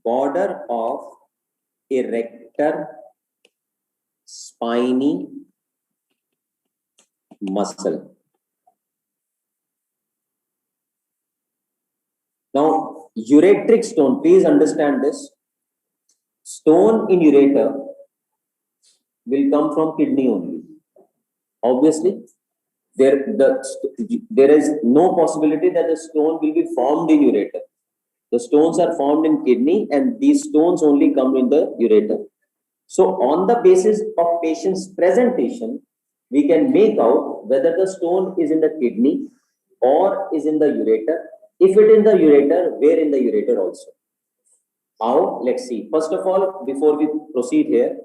border of erector spiny muscle. Now, ureteric stone, please understand this. Stone in ureter will come from kidney only. Obviously, there is no possibility that the stone will be formed in ureter. The stones are formed in kidney, and these stones only come in the ureter. So, on the basis of patient's presentation, we can make out whether the stone is in the kidney or is in the ureter. If it is in the ureter, where in the ureter also? How? Let's see. First of all, before we proceed here,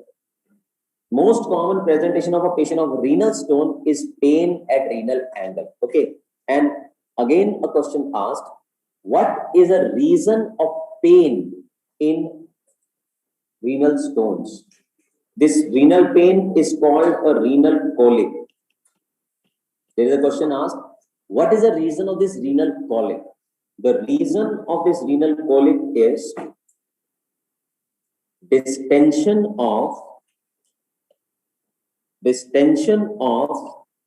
most common presentation of a patient of renal stone is pain at renal angle. Okay. And again, a question asked, what is a reason of pain in renal stones? This renal pain is called a renal colic. There is a question asked, what is the reason of this renal colic? The reason of this renal colic is distension of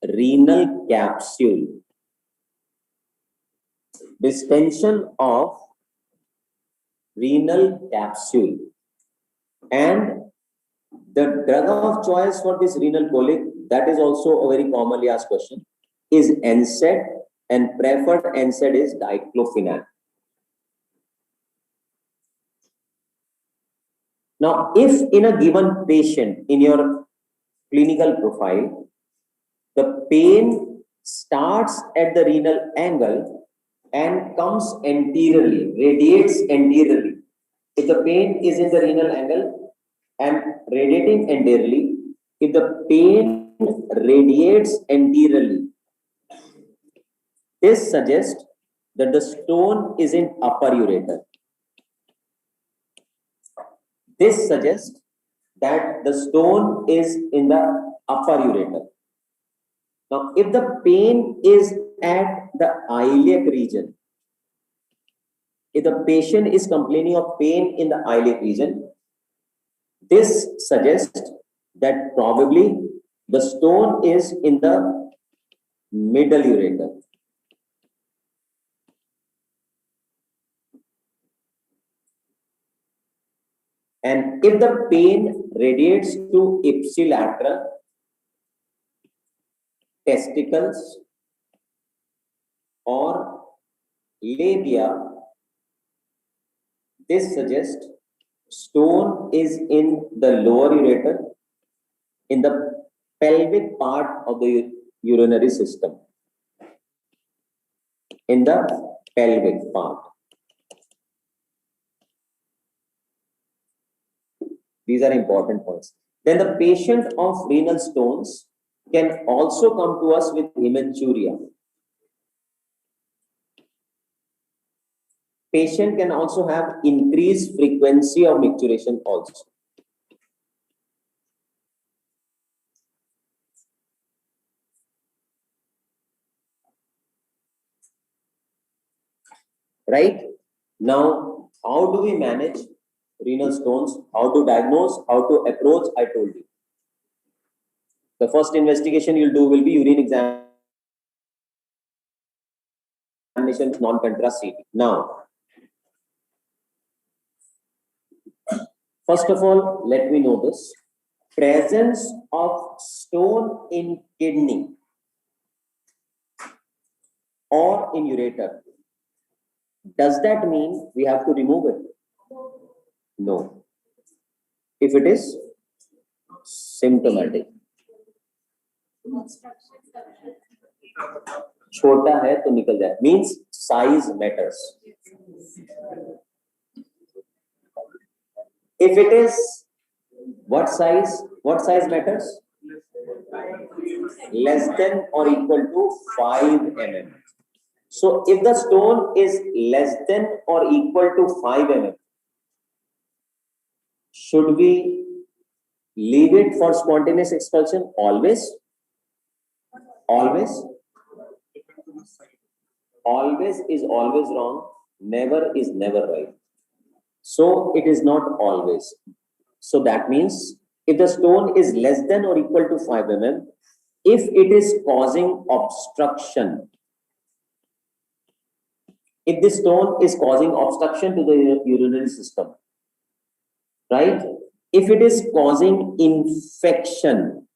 renal capsule. Distension of renal capsule. And the drug of choice for this renal colic, that is also a very commonly asked question, is NSAID, and preferred NSAID is diclofenac. Now, if in a given patient in your clinical profile, the pain starts at the renal angle and comes anteriorly, radiates anteriorly. If the pain is in the renal angle and radiating anteriorly, if the pain radiates anteriorly, this suggests that the stone is in upper ureter. This suggests that the stone is in the upper ureter. Now, if the pain is at the iliac region, if the patient is complaining of pain in the iliac region, this suggests that probably the stone is in the middle ureter. And if the pain radiates to ipsilateral, testicles, or labia, this suggests stone is in the lower ureter, in the pelvic part of the urinary system. In the pelvic part. These are important points. Then the patient of renal stones can also come to us with hematuria. Patient can also have increased frequency of micturition also. Right? Now, how do we manage renal stones? How to diagnose? How to approach? I told you. The first investigation you'll do will be urine examination, non-contrast CT. Now, first of all, let me know this. Presence of stone in kidney or in ureter. Does that mean we have to remove it? No. If it is symptomatic. छोटा है तो निकल जाए. Means size matters. If it is what size matters? less than or equal to 5 mm. So if the stone is less than or equal to 5 mm, should we leave it for spontaneous expulsion? Always? Always? Always is always wrong. Never is never right. So it is not always. So that means if the stone is less than or equal to 5 mm, if it is causing obstruction, if the stone is causing obstruction to the urinary system, right? If it is causing infection,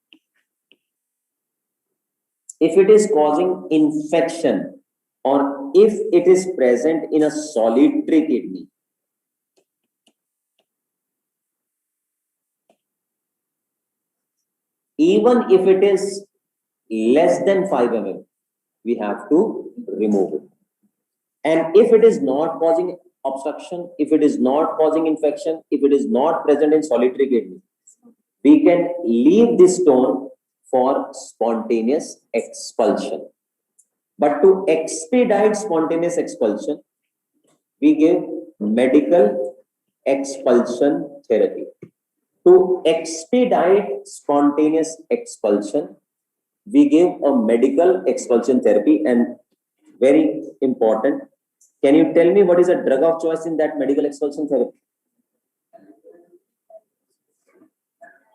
if it is causing infection, or if it is present in a solitary kidney, even if it is less than 5 mm, we have to remove it. And if it is not causing obstruction, if it is not causing infection, if it is not present in solitary kidney, we can leave this stone for spontaneous expulsion. But to expedite spontaneous expulsion, we give medical expulsion therapy. To expedite spontaneous expulsion, we give a medical expulsion therapy. And very important, can you tell me what is a drug of choice in that medical expulsion therapy?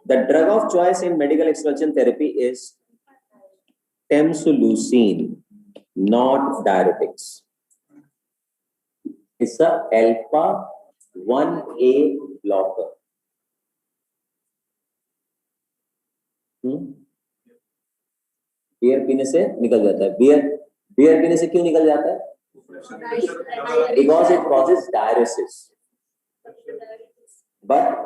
The drug of choice in medical expulsion therapy is tamsulosin, not diuretics. It's a alpha 1A blocker. Beer पीने से निकल जाता है. Beer पीने से क्यों निकल जाता है? Because it causes diuresis. But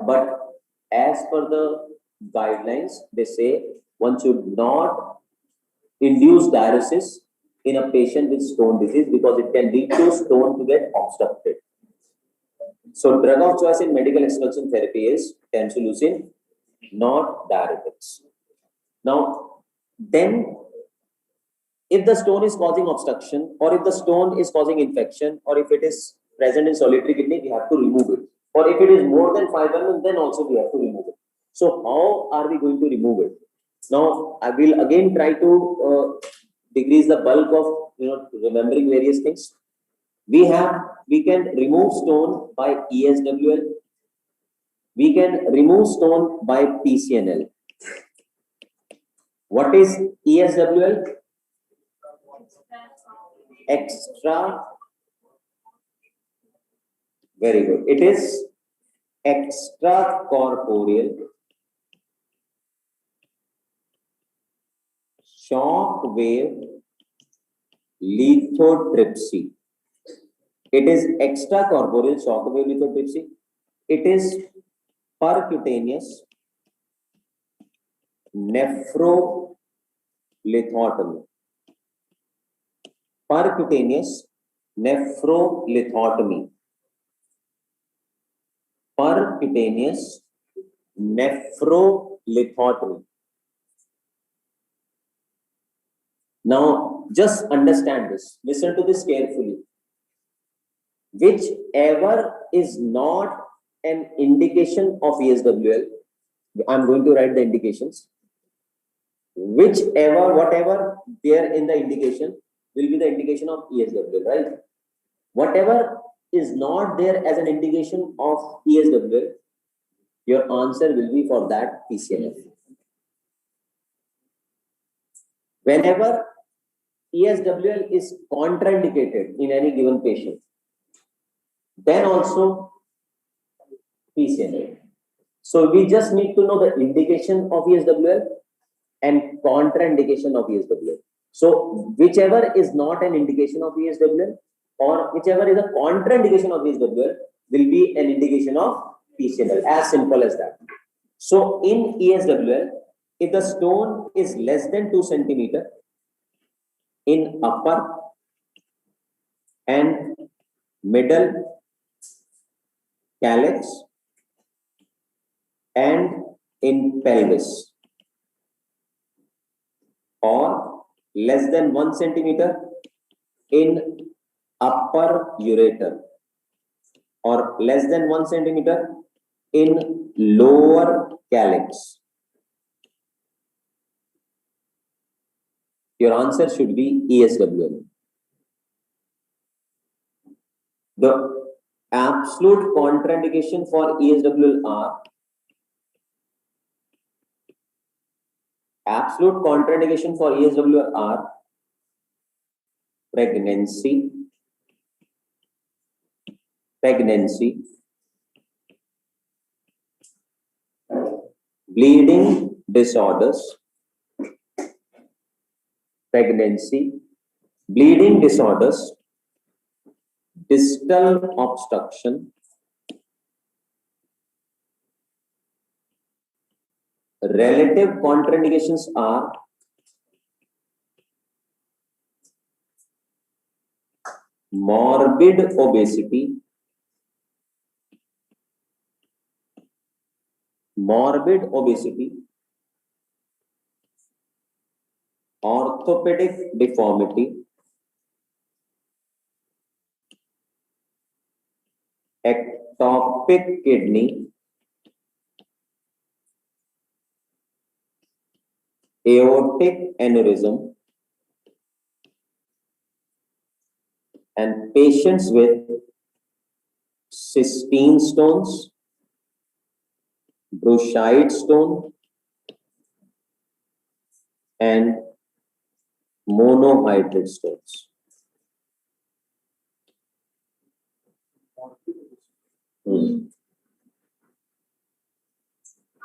as per the guidelines, they say one should not induce diuresis in a patient with stone disease because it can lead to stone to get obstructed. So drug of choice in medical expulsion therapy is tamsulosin, not diuretics. Now, then if the stone is causing obstruction, or if the stone is causing infection, or if it is present in solitary kidney, we have to remove it. Or if it is more than 5 mm, then also we have to remove it. So how are we going to remove it? Now, I will again try to decrease the bulk of remembering various things. We can remove stone by ESWL. We can remove stone by PCNL. What is ESWL? Extra. Very good. It is extracorporeal shock wave lithotripsy. It is extracorporeal shock wave lithotripsy. It is percutaneous nephrolithotomy. Percutaneous nephrolithotomy. Percutaneous nephrolithotomy. Now, just understand this. Listen to this carefully. Whichever is not an indication of ESWL, I'm going to write the indications. Whatever there in the indication will be the indication of ESWL, right? Whatever is not there as an indication of ESWL, your answer will be for that PCNF. Whenever ESWL is contraindicated in any given patient, then also PCNF. So we just need to know the indication of ESWL and contraindication of ESWL. So whichever is not an indication of ESWL or whichever is a contraindication of ESWL will be an indication of PCNL. As simple as that. So in ESWL, if the stone is less than 2 centimeter in upper and middle calyx and in pelvis, or less than 1 centimeter in upper ureter, or less than 1 centimeter in lower calyx? Your answer should be ESWL. The absolute contraindication for ESWL are pregnancy, bleeding disorders, distal obstruction, relative contraindications are morbid obesity, orthopedic deformity, ectopic kidney, aortic aneurysm, and patients with Cysteine stones, Bruchide stone, and monohydrate stones.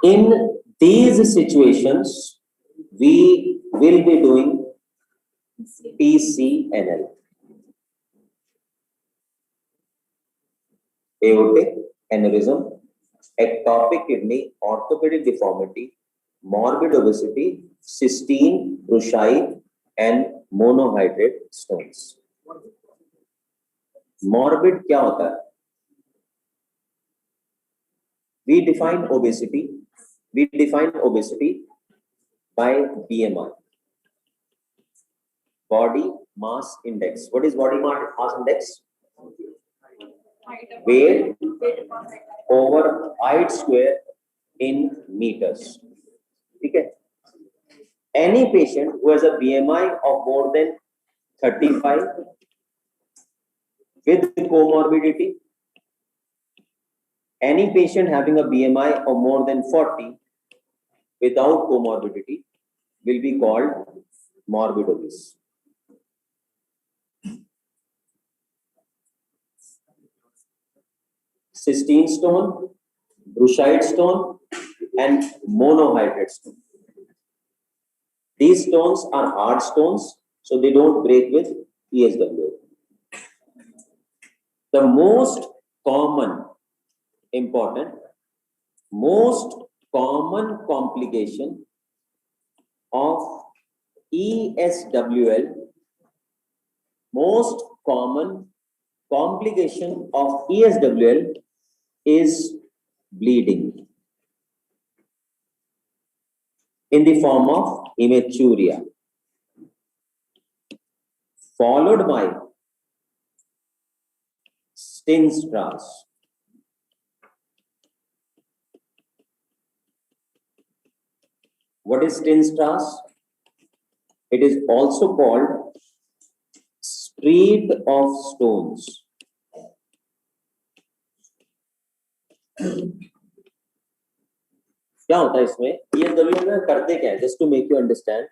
In these situations, we will be doing PCNL. Aortic aneurysm, ectopic kidney, orthopedic deformity, morbid obesity, cysteine, Bruchide, and monohydrate stones. Morbid क्या होता है? We define obesity by BMI, body mass index. What is body mass index? Weight over height square in meters. Okay. Any patient who has a BMI of more than 35 with comorbidity, any patient having a BMI of more than 40 without comorbidity will be called morbid obese. Cysteine stone, Bruchide stone, and monohydrate stone. These stones are hard stones, so they don't break with ESWL. The most common complication of ESWL, is bleeding in the form of hematuria, followed by Cysteine Stones. What is Cysteine Stones? It is also called street of stones. क्या होता है इसमें? ESWL में करते क्या है? Just to make you understand,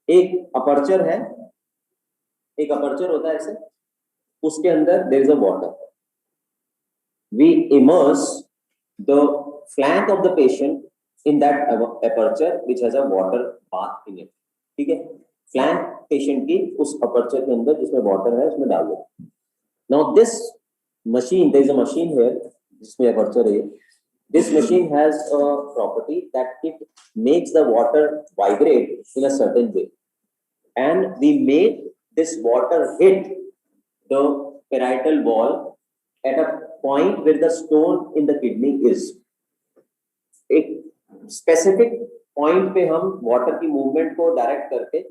एक aperture होता है ऐसे, उसके अंदर there is a water. We immerse the flank of the patient in that aperture which has a water bath in it. ठीक है? Flank patient की उस aperture के अंदर जिसमें water है उसमें डाल दो. Now this machine, there is a machine here जिसमें aperture है. This machine has a property that it makes the water vibrate in a certain way, and we make this water hit the parietal wall at a point where the stone in the kidney is. A specific point पे हम water की movement को direct करके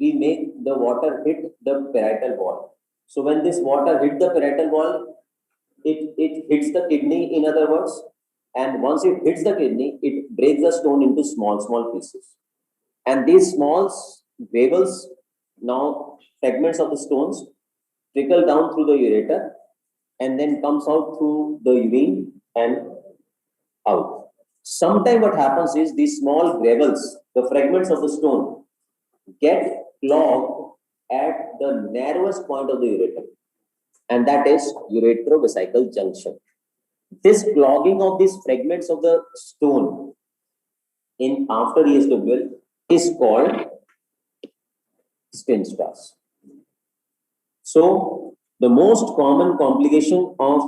we make the water hit the parietal wall. So when this water hit the parietal wall, it hits the kidney, in other words, and once it hits the kidney, it breaks the stone into small pieces. And these small granules, now fragments of the stones, trickle down through the ureter and then comes out through the urine and out. Sometimes what happens is these small granules, the fragments of the stone, get clogged at the narrowest point of the ureter, and that is uretrovesical junction. This clogging of these fragments of the stone in after ESWL is called Cysteine Stones. So the most common complication of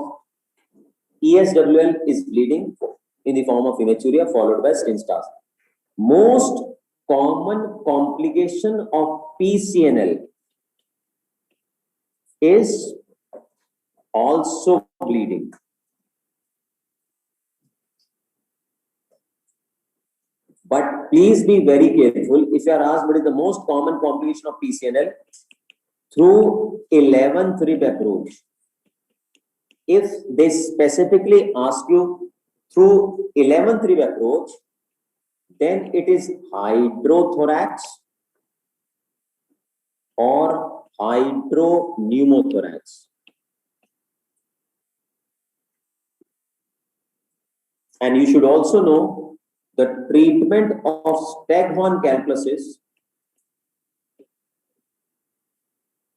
ESWL is bleeding in the form of hematuria followed by Cysteine Stones. Most common complication of PCNL is also bleeding. But please be very careful. If you are asked what is the most common complication of PCNL, through 11th rib approach. If they specifically ask you through 11th rib approach, then it is hydrothorax or hydropneumothorax. And you should also know the treatment of staghorn calculuses.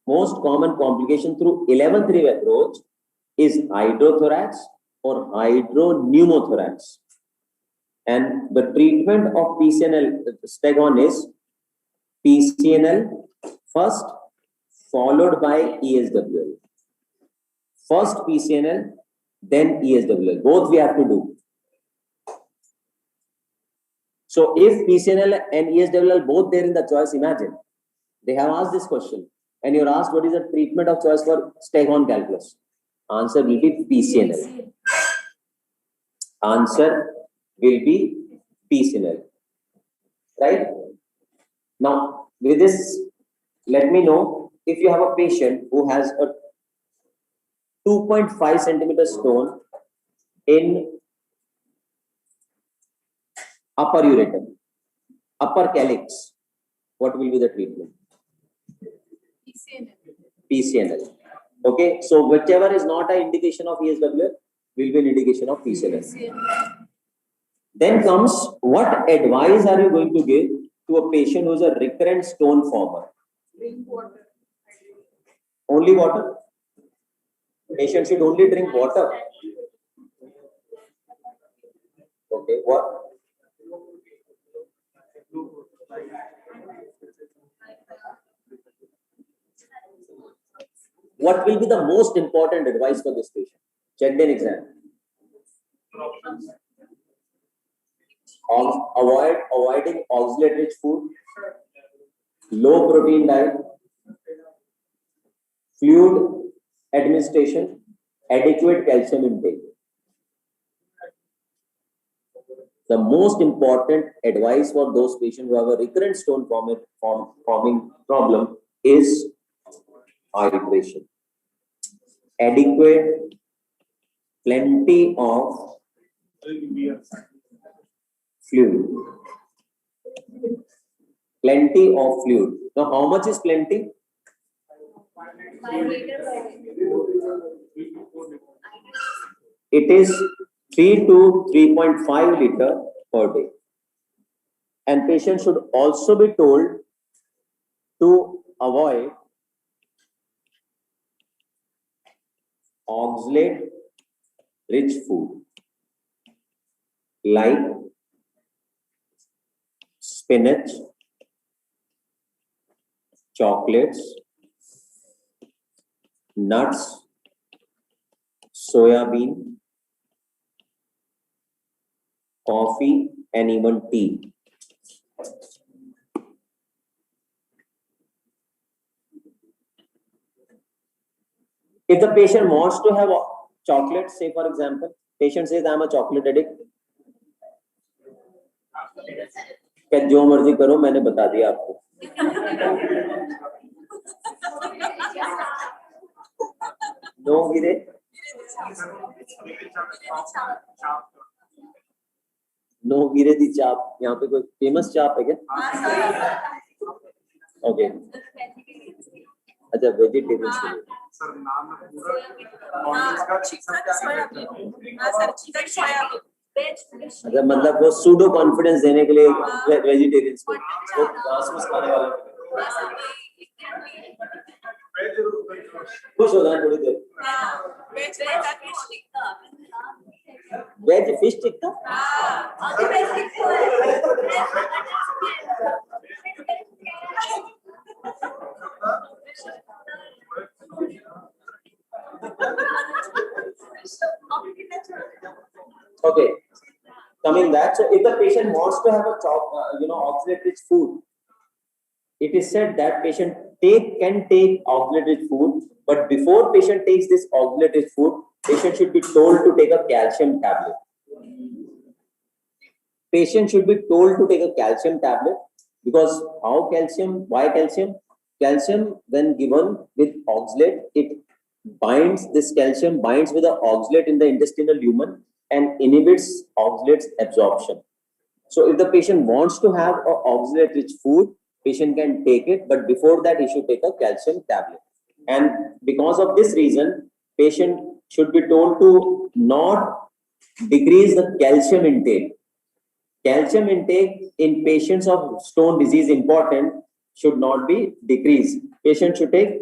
Most common complication through 11th rib approach is hydrothorax or hydropneumothorax. And the treatment of PCNL staghorn is PCNL first, followed by ESWL. First PCNL, then ESWL. Both we have to do. So if PCNL and ESWL both there in the choice, imagine they have asked this question and you're asked what is the treatment of choice for staghorn calculus. Answer will be PCNL. Answer will be PCNL. Right? Now, with this, let me know if you have a patient who has a 2.5 centimeter stone in upper ureter, upper calyx, what will be the treatment? PCNL. Okay, so whichever is not an indication of ESWL will be an indication of PCNL. Then comes, what advice are you going to give to a patient who is a recurrent stone former? Drink water. Only water? Patient should only drink water. Okay, what? What will be the most important advice for this patient? Checked in exam. Avoiding oxalate-rich food, low protein diet, fluid administration, adequate calcium intake. The most important advice for those patients who have a recurrent stone forming problem is hydration. Adequate, plenty of fluid. Plenty of fluid. Now, how much is plenty? 5 liters. It is 3 to 3.5 liter per day. And patients should also be told to avoid oxalate-rich food like spinach, chocolates, nuts, soya bean, coffee, and even tea. If the patient wants to have chocolate, say for example, patient says I am a chocolate addict. क्या जो मर्जी करो, मैंने बता दिया आपको। No गिरे, no गिरे दी चाप। यहाँ पे कोई फेमस चाप है क्या? ओके, अच्छा वेजिटेरियन के लिए। सर नाम पूरा अच्छा, मतलब वो सूडो कॉन्फिडेंस देने के लिए वेजिटेरियंस को, वो घास-फूस खाने वाले खुश हो जाए थोड़ी देर। Veg fish tikka, okay, coming back, so if the patient wants to have a oxalate-rich food, it is said that patient can take oxalate-rich food, but before patient takes this oxalate-rich food, patient should be told to take a calcium tablet. Patient should be told to take a calcium tablet, because how calcium? Why calcium? Calcium, when given with oxalate, it binds, this calcium binds with the oxalate in the intestinal lumen and inhibits oxalate's absorption. So if the patient wants to have a oxalate-rich food, patient can take it, but before that he should take a calcium tablet. And because of this reason, patient should be told to not decrease the calcium intake. Calcium intake in patients of stone disease important should not be decreased. Patient should take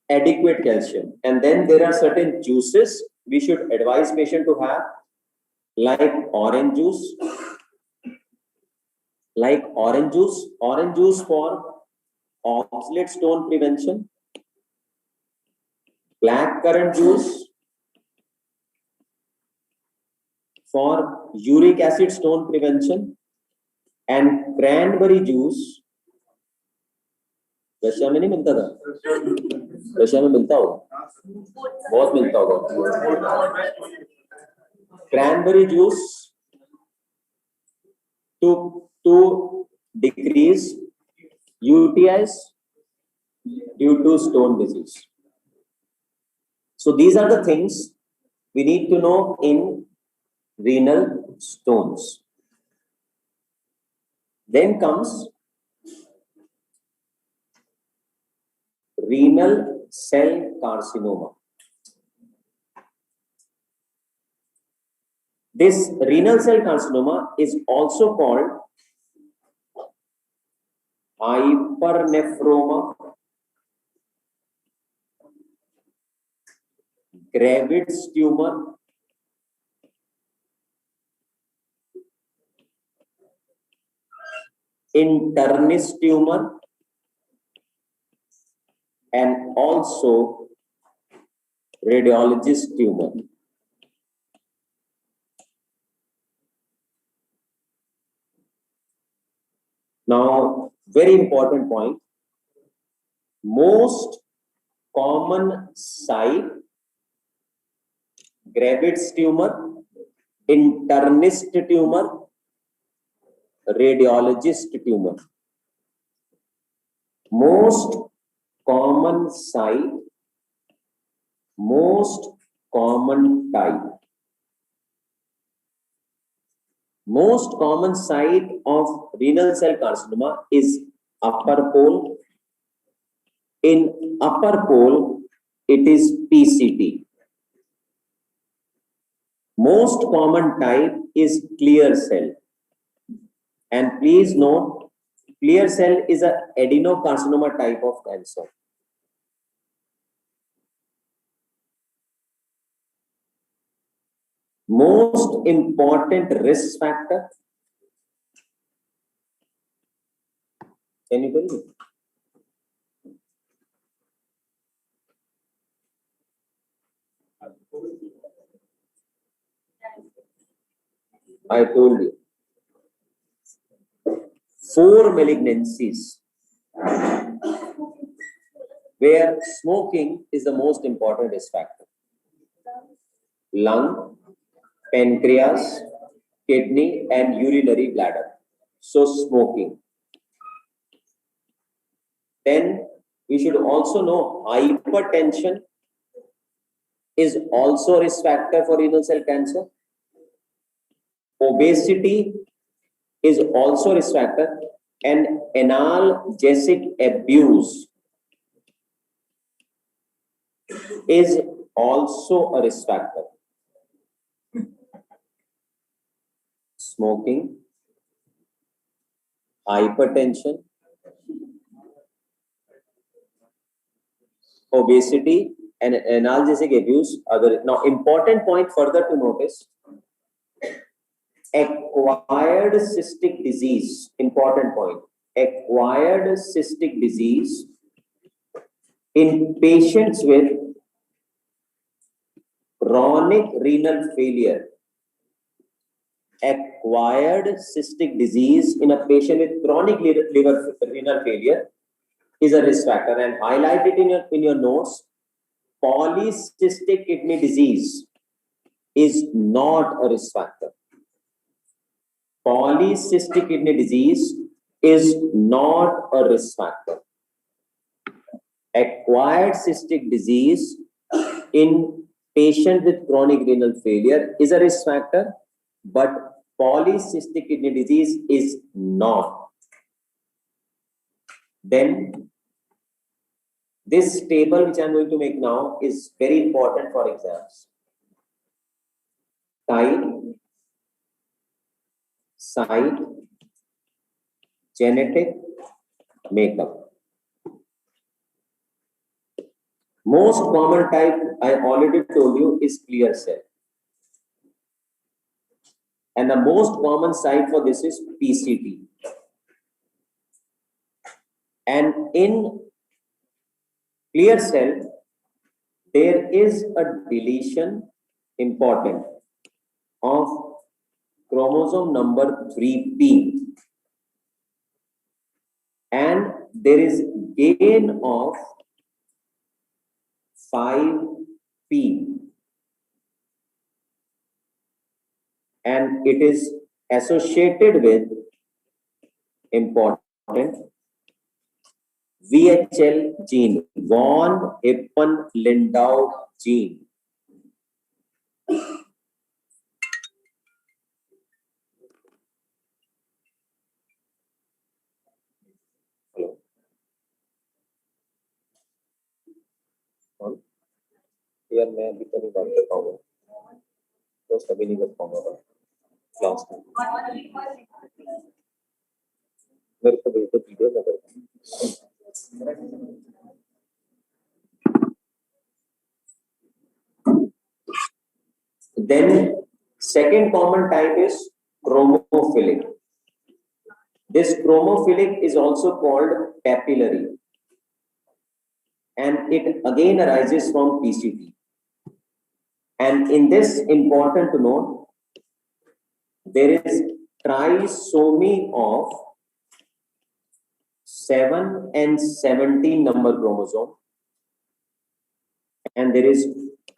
adequate calcium. And then there are certain juices we should advise patient to have, like orange juice. Orange juice for oxalate stone prevention, black currant juice for uric acid stone prevention, and cranberry juice Russia में नहीं मिलता था, Russia में मिलता होगा, बहुत मिलता होगा। Cranberry juice to decrease UTIs due to stone disease. So these are the things we need to know in renal stones. Then comes renal cell carcinoma. This renal cell carcinoma is also called hypernephroma, Gravid's tumor, internist tumor, and also radiologist tumor. Now, very important point, most common site, Gravid's tumor, internist tumor, radiologist tumor. Most common site, most common type. Most common site of renal cell carcinoma is upper pole. In upper pole, it is PCT. Most common type is clear cell. And please note, clear cell is an adenocarcinoma type of cancer. Most important risk factor. Can you tell me? I told you. 4 malignancies where smoking is the most important risk factor. Lung, pancreas, kidney, and urinary bladder. So smoking. Then we should also know hypertension is also a risk factor for renal cell cancer. Obesity is also a risk factor, and analgesic abuse is also a risk factor. Smoking, hypertension, obesity, and analgesic abuse. Now, important point further to notice: acquired cystic disease. Important point: acquired cystic disease in patients with chronic renal failure. Acquired cystic disease in a patient with chronic renal failure is a risk factor, and highlight it in your notes. Polycystic kidney disease is not a risk factor. Polycystic kidney disease is not a risk factor. Acquired cystic disease in patient with chronic renal failure is a risk factor, but polycystic kidney disease is not. Then this table which I am going to make now is very important for exams. Type, site, genetic, makeup. Most common type, I already told you, is clear cell. And the most common site for this is PCT. And in clear cell, there is a deletion, important, of chromosome number 3p. And there is gain of 5p. And it is associated with important VHL gene, von Hippel-Lindau gene. Hello. Here मैं अभी तो नहीं बात कर पाऊंगा, दोस्त अभी नहीं कर पाऊंगा क्लास में, मेरे को भेज दो वीडियो में कर। Then second common type is chromophilic. This chromophilic is also called papillary, and it again arises from PCT. And in this, important to note, there is trisomy of 7 and 17 number chromosome, and there is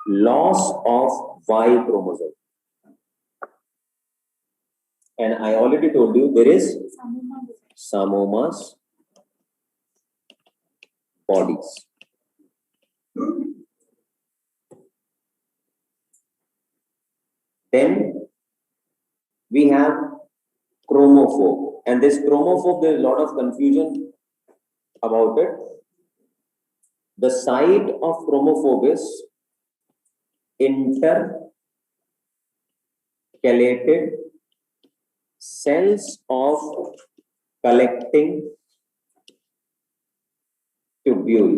loss of Y chromosome. And I already told you there is Samomas bodies. Then we have chromophobe, and this chromophobe, there is a lot of confusion about it. The site of chromophobe is intercalated cells of collecting tubule.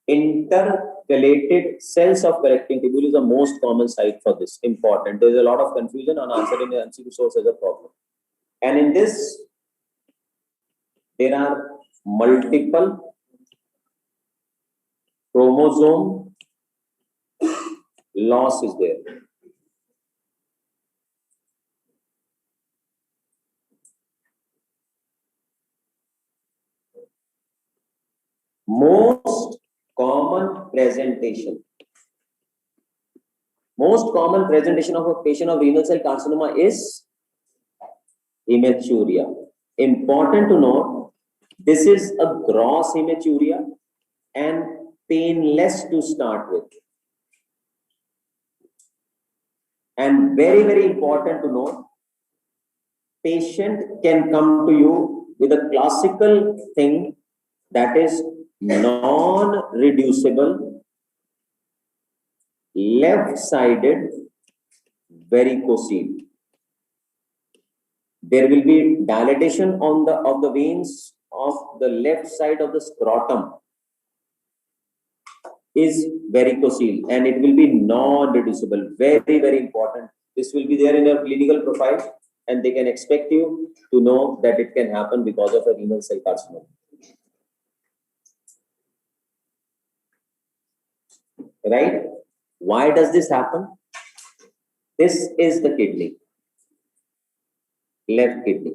Intercalated cells of collecting tubule is the most common site for this. Important. There is a lot of confusion on answering the MCQ source as a problem. And in this, there are multiple chromosome loss is there. Most common presentation. Most common presentation of a patient of renal cell carcinoma is hematuria. Important to note, this is a gross hematuria and painless to start with. And very, very important to note, patient can come to you with a classical thing that is non-reducible, left-sided varicocele. There will be dilatation on the veins of the left side of the scrotum is varicocele, and it will be non-reducible. Very, very important. This will be there in your clinical profile, and they can expect you to know that it can happen because of a renal cell carcinoma. Right? Why does this happen? This is the kidney, left kidney.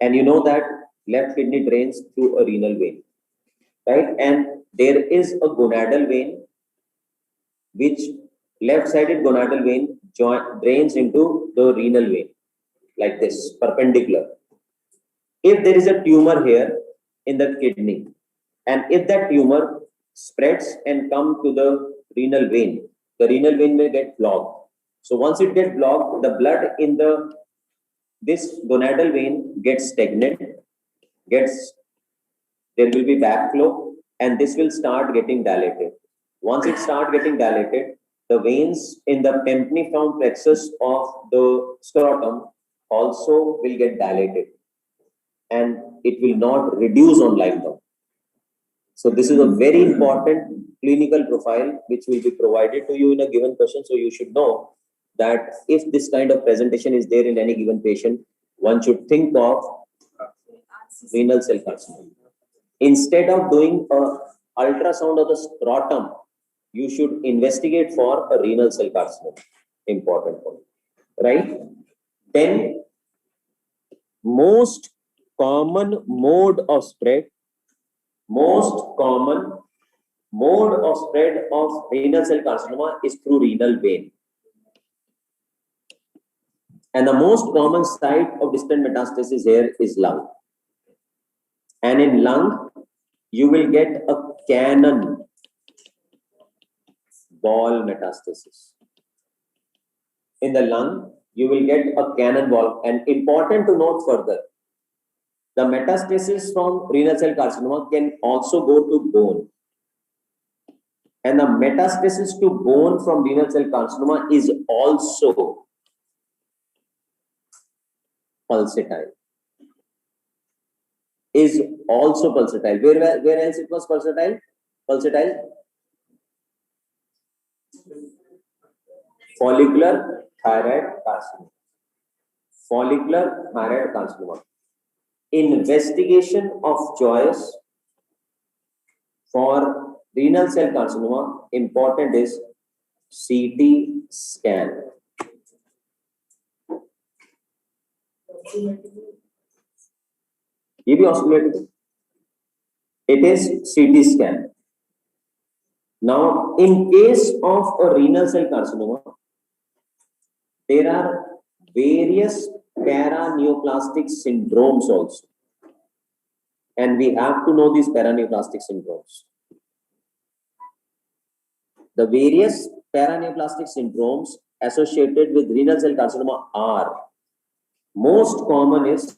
And you know that left kidney drains through a renal vein, right? And there is a gonadal vein, which left-sided gonadal vein drains into the renal vein, like this, perpendicular. If there is a tumor here in the kidney, and if that tumor spreads and come to the renal vein will get blocked. So once it gets blocked, the blood in this gonadal vein gets stagnant, there will be backflow, and this will start getting dilated. Once it starts getting dilated, the veins in the pemphiform plexus of the scrotum also will get dilated, and it will not reduce on lying down. So this is a very important clinical profile which will be provided to you in a given question. So you should know that if this kind of presentation is there in any given patient, one should think of renal cell carcinoma. Instead of doing a ultrasound of the scrotum, you should investigate for a renal cell carcinoma. Important point, right? Then, most common mode of spread of renal cell carcinoma is through renal vein. And the most common site of distant metastasis here is lung. And in lung, you will get a cannon ball metastasis. In the lung, you will get a cannon ball. And important to note further, the metastasis from renal cell carcinoma can also go to bone. And the metastasis to bone from renal cell carcinoma is also pulsatile. Where else it was pulsatile? Follicular thyroid carcinoma. Investigation of choice for renal cell carcinoma, important is CT scan. It is CT scan. Now, in case of a renal cell carcinoma, there are various paraneoplastic syndromes also. And we have to know these paraneoplastic syndromes. The various paraneoplastic syndromes associated with renal cell carcinoma are: most common is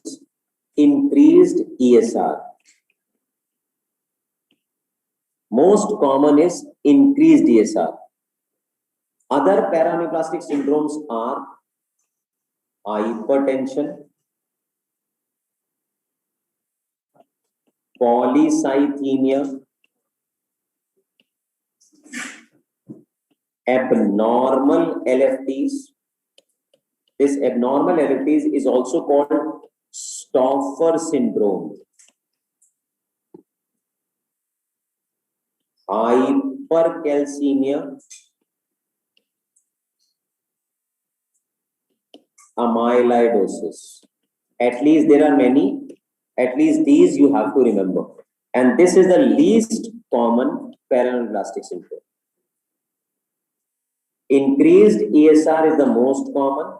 increased ESR. Other paraneoplastic syndromes are hypertension, polycythemia, abnormal LFTs. This abnormal LFTs is also called Stauffer syndrome. Hypercalcemia, amyloidosis. At least there are many. At least these you have to remember. And this is the least common paraneoplastic syndrome. Increased ESR is the most common.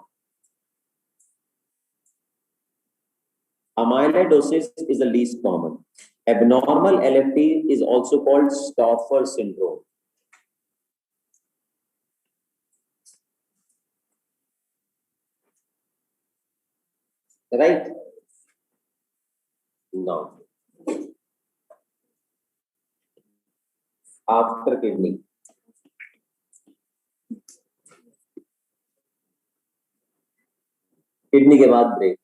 Amyloidosis is the least common. Abnormal LFT is also called Stauffer syndrome. Right? Now, after kidney. Kidney के बाद break.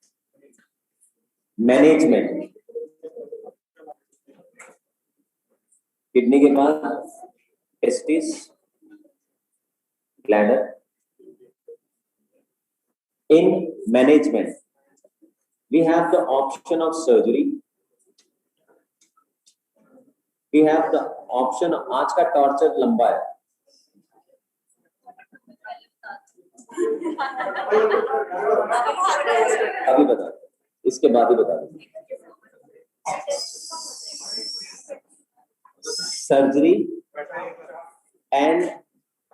Management. Kidney के बाद testis, bladder. In management, we have the option of surgery. We have the option. आज का torture लंबा है. अभी बता, इसके बाद ही बता. Surgery and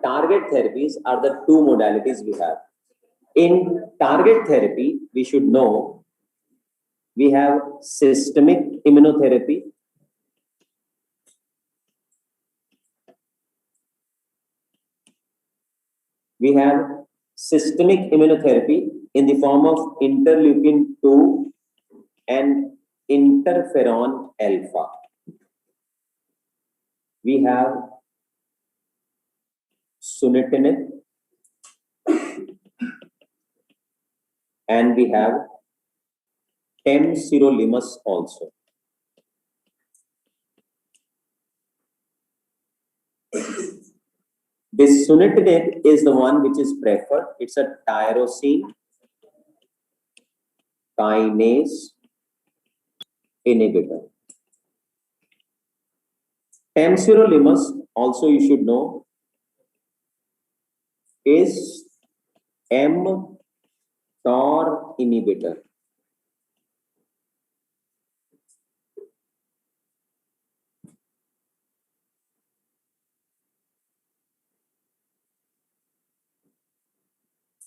target therapies are the two modalities we have. In target therapy, we should know we have systemic immunotherapy, we have systemic immunotherapy in the form of interleukin 2 and interferon alpha. We have sunitinib and we have temsirolimus also. This sunitinib is the one which is preferred. It's a tyrosine kinase inhibitor. Temsirolimus also you should know is mTOR inhibitor.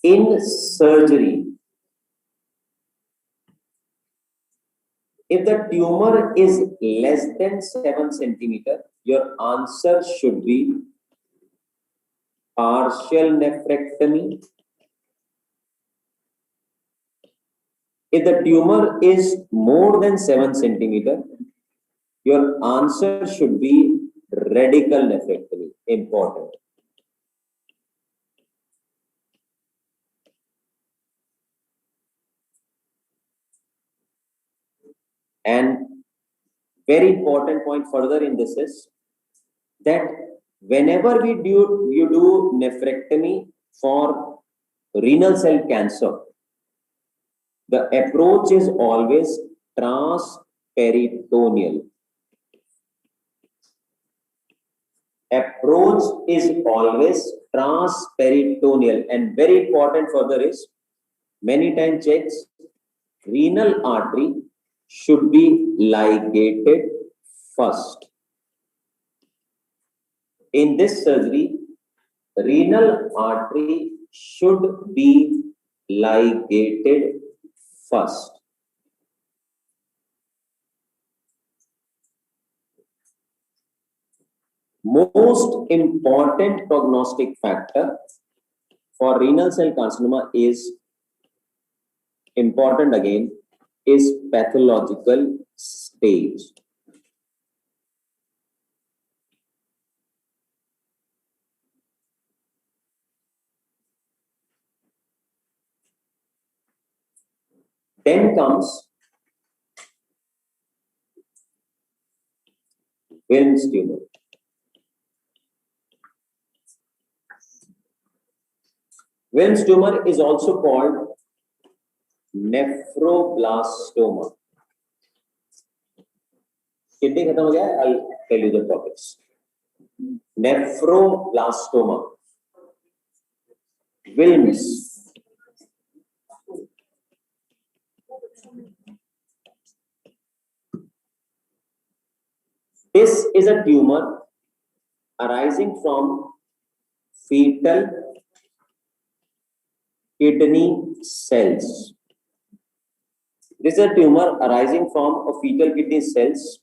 In surgery, if the tumor is less than 7 centimeter, your answer should be partial nephrectomy. If the tumor is more than 7 centimeter, your answer should be radical nephrectomy. Important. And very important point further in this is that whenever you do nephrectomy for renal cell cancer, the approach is always transperitoneal. Approach is always transperitoneal, and very important further is many times checks renal artery should be ligated first. In this surgery, renal artery should be ligated first. Most important prognostic factor for renal cell carcinoma is important again is pathological stage. Then comes Wilms tumor. Wilms tumor is also called nephroblastoma. Kidney खत्म हो गया है? I'll tell you the topics. Nephroblastoma. Wilms. This is a tumor arising from fetal kidney cells. This is a tumor arising from a fetal kidney cells.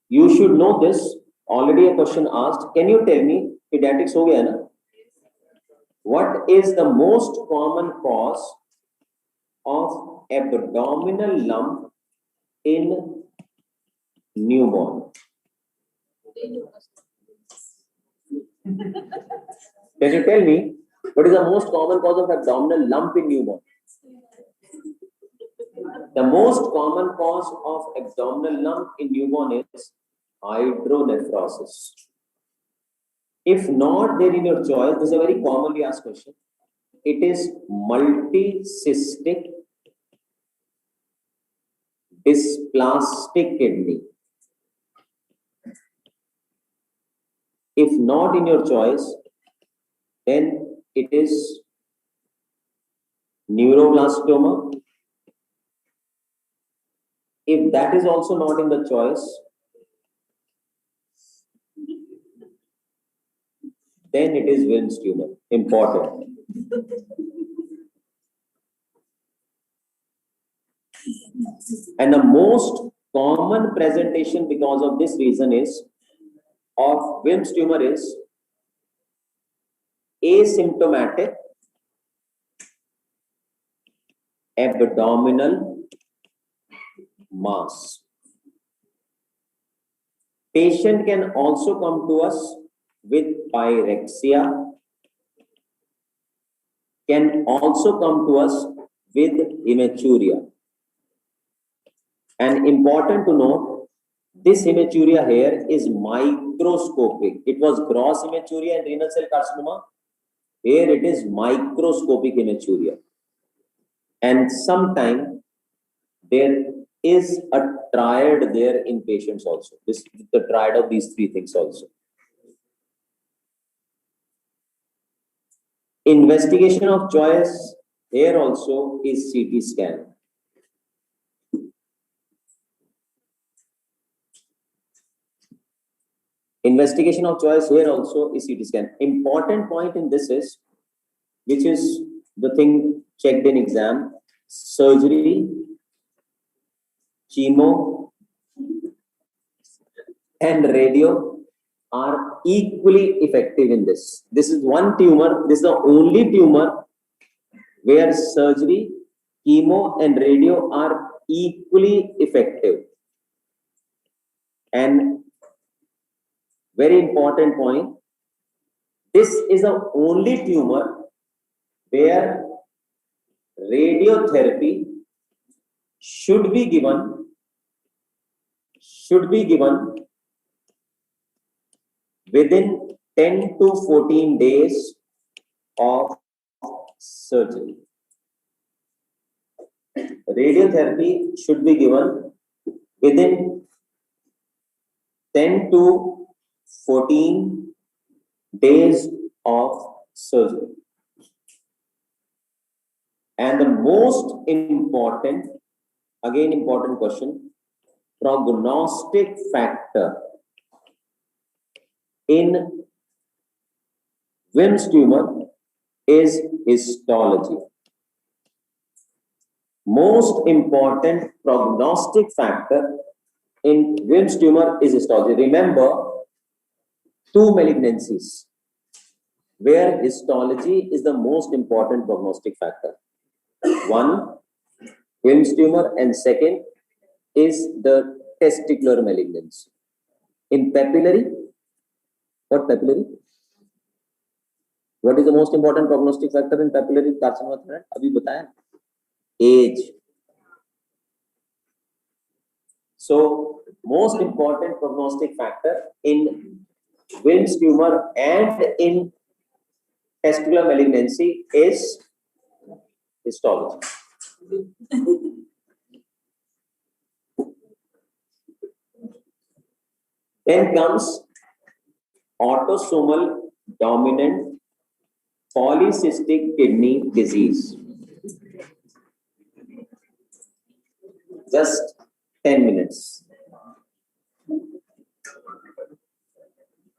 You should know this. Already a question asked. Can you tell me, pediatrics ho gaya na? What is the most common cause of abdominal lump in newborn? Can you tell me what is the most common cause of abdominal lump in newborn? The most common cause of abdominal lump in newborn is hydronephrosis. If not there in your choice, this is a very commonly asked question. It is multicystic dysplastic kidney. If not in your choice, then it is neuroblastoma. If that is also not in the choice, then it is Wilms tumor. Important. And the most common presentation because of this reason is of Wilms tumor is asymptomatic abdominal mass. Patient can also come to us with pyrexia, can also come to us with hematuria. And important to note, this hematuria here is microscopic. It was gross hematuria and renal cell carcinoma. Here it is microscopic hematuria. And sometimes there is a triad there in patients also. This is the triad of these three things also. Investigation of choice here also is CT scan. Investigation of choice here also is CT scan. Important point in this is, which is the thing checked in exam, surgery, chemo, and radio are equally effective in this. This is one tumor, this is the only tumor where surgery, chemo, and radio are equally effective. And very important point, this is the only tumor where radiotherapy should be given within 10 to 14 days of surgery. Radiotherapy should be given within 10 to 14 days of surgery. And the most important, again important question, prognostic factor in Wilms tumor is histology. Most important prognostic factor in Wilms tumor is histology. Remember, two malignancies where histology is the most important prognostic factor. One, Wilms tumor, and second is the testicular malignancy. In papillary, what papillary? What is the most important prognostic factor in papillary carcinoma? Abhi bataya. Age. So, most important prognostic factor in Wilms tumor and in testicular malignancy is histology. Then comes autosomal dominant polycystic kidney disease. Just 10 minutes.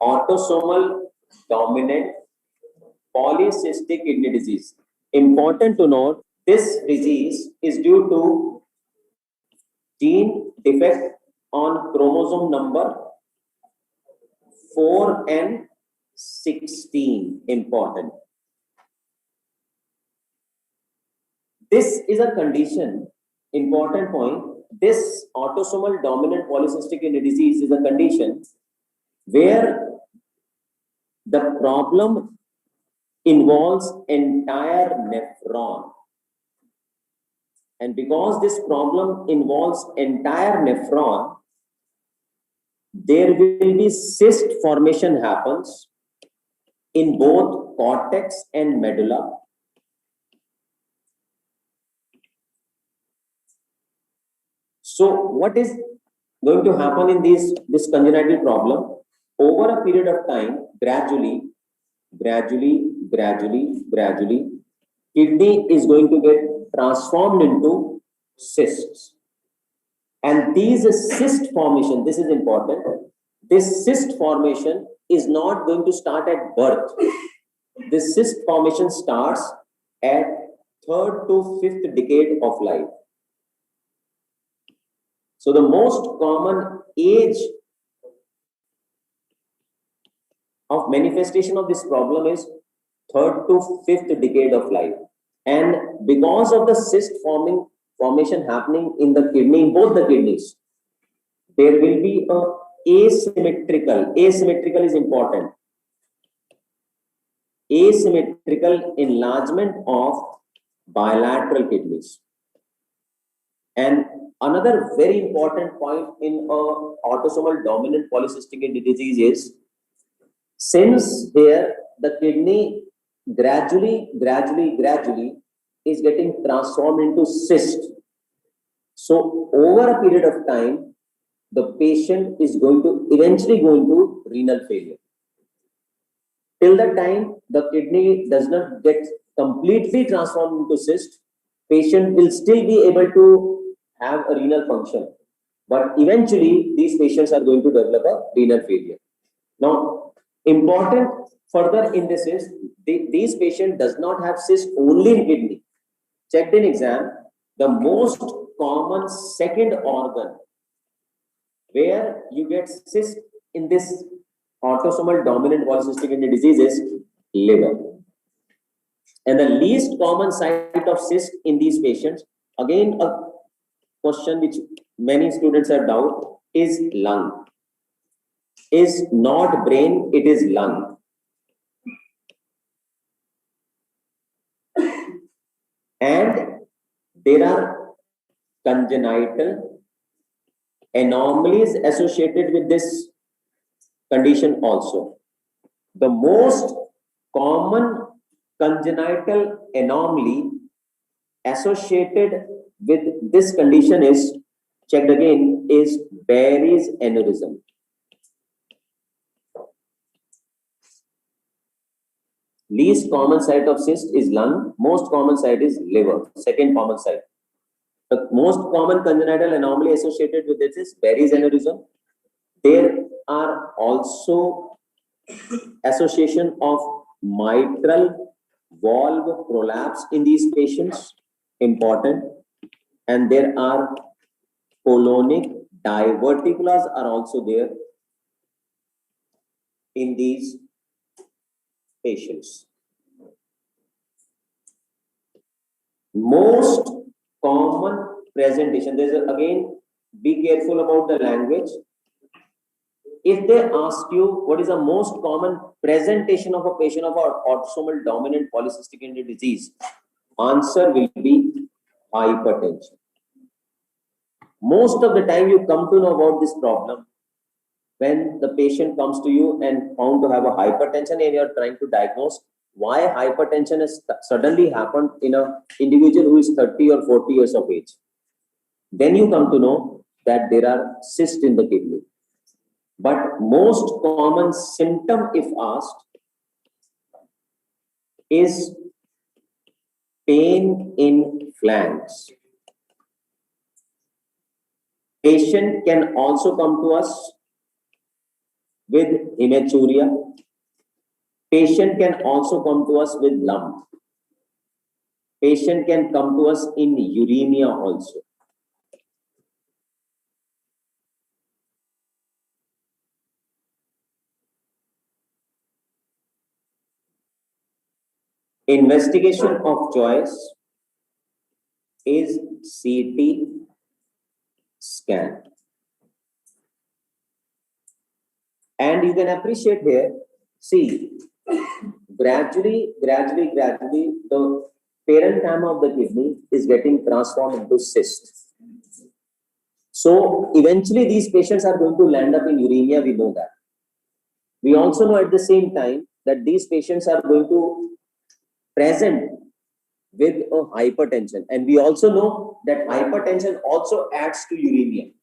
Autosomal dominant polycystic kidney disease. Important to note, this disease is due to gene defect on chromosome number 4 and 16. Important. This is a condition, important point. This autosomal dominant polycystic kidney disease is a condition where the problem involves entire nephron. And because this problem involves entire nephron, there will be cyst formation happens in both cortex and medulla. So what is going to happen in this congenital problem? Over a period of time, gradually, kidney is going to get transformed into cysts. And these cyst formation, this is important. This cyst formation is not going to start at birth. This cyst formation starts at 3rd to 5th decade of life. So the most common age of manifestation of this problem is 3rd to 5th decade of life. And because of the cyst formation happening in the kidney, in both the kidneys, there will be a asymmetrical is important, asymmetrical enlargement of bilateral kidneys. And another very important point in autosomal dominant polycystic kidney disease is, since here the kidney gradually is getting transformed into cyst. So over a period of time, the patient is eventually going to renal failure. Till the time the kidney does not get completely transformed into cyst, patient will still be able to have a renal function. But eventually, these patients are going to develop a renal failure. Now, important further in this is, these patient does not have cyst only in kidney. Checked in exam, the most common second organ where you get cyst in this autosomal dominant polycystic kidney disease is liver. And the least common site of cyst in these patients, again a question which many students have doubt, is lung. Is not brain, it is lung. And there are congenital anomalies associated with this condition also. The most common congenital anomaly associated with this condition is, checked again, is Barry's aneurysm. Least common site of cyst is lung, most common site is liver, second common site. The most common congenital anomaly associated with this is Barry's aneurysm. There are also association of mitral valve prolapse in these patients, important. And there are colonic diverticulars are also there in these patients. Most common presentation, again, be careful about the language. If they ask you what is the most common presentation of a patient of autosomal dominant polycystic kidney disease, answer will be hypertension. Most of the time you come to know about this problem when the patient comes to you and found to have a hypertension and you are trying to diagnose why hypertension has suddenly happened in an individual who is 30 or 40 years of age. Then you come to know that there are cysts in the kidney. But most common symptom, if asked, is pain in flanks. Patient can also come to us with hematuria. Patient can also come to us with lump. patient can come to us in uremia also. Investigation of choice is CT scan. And you can appreciate here, see, gradually, the parenchyma of the kidney is getting transformed into cyst. So eventually these patients are going to land up in uremia, we know that. We also know at the same time that these patients are going to present with a hypertension. And we also know that hypertension also adds to uremia.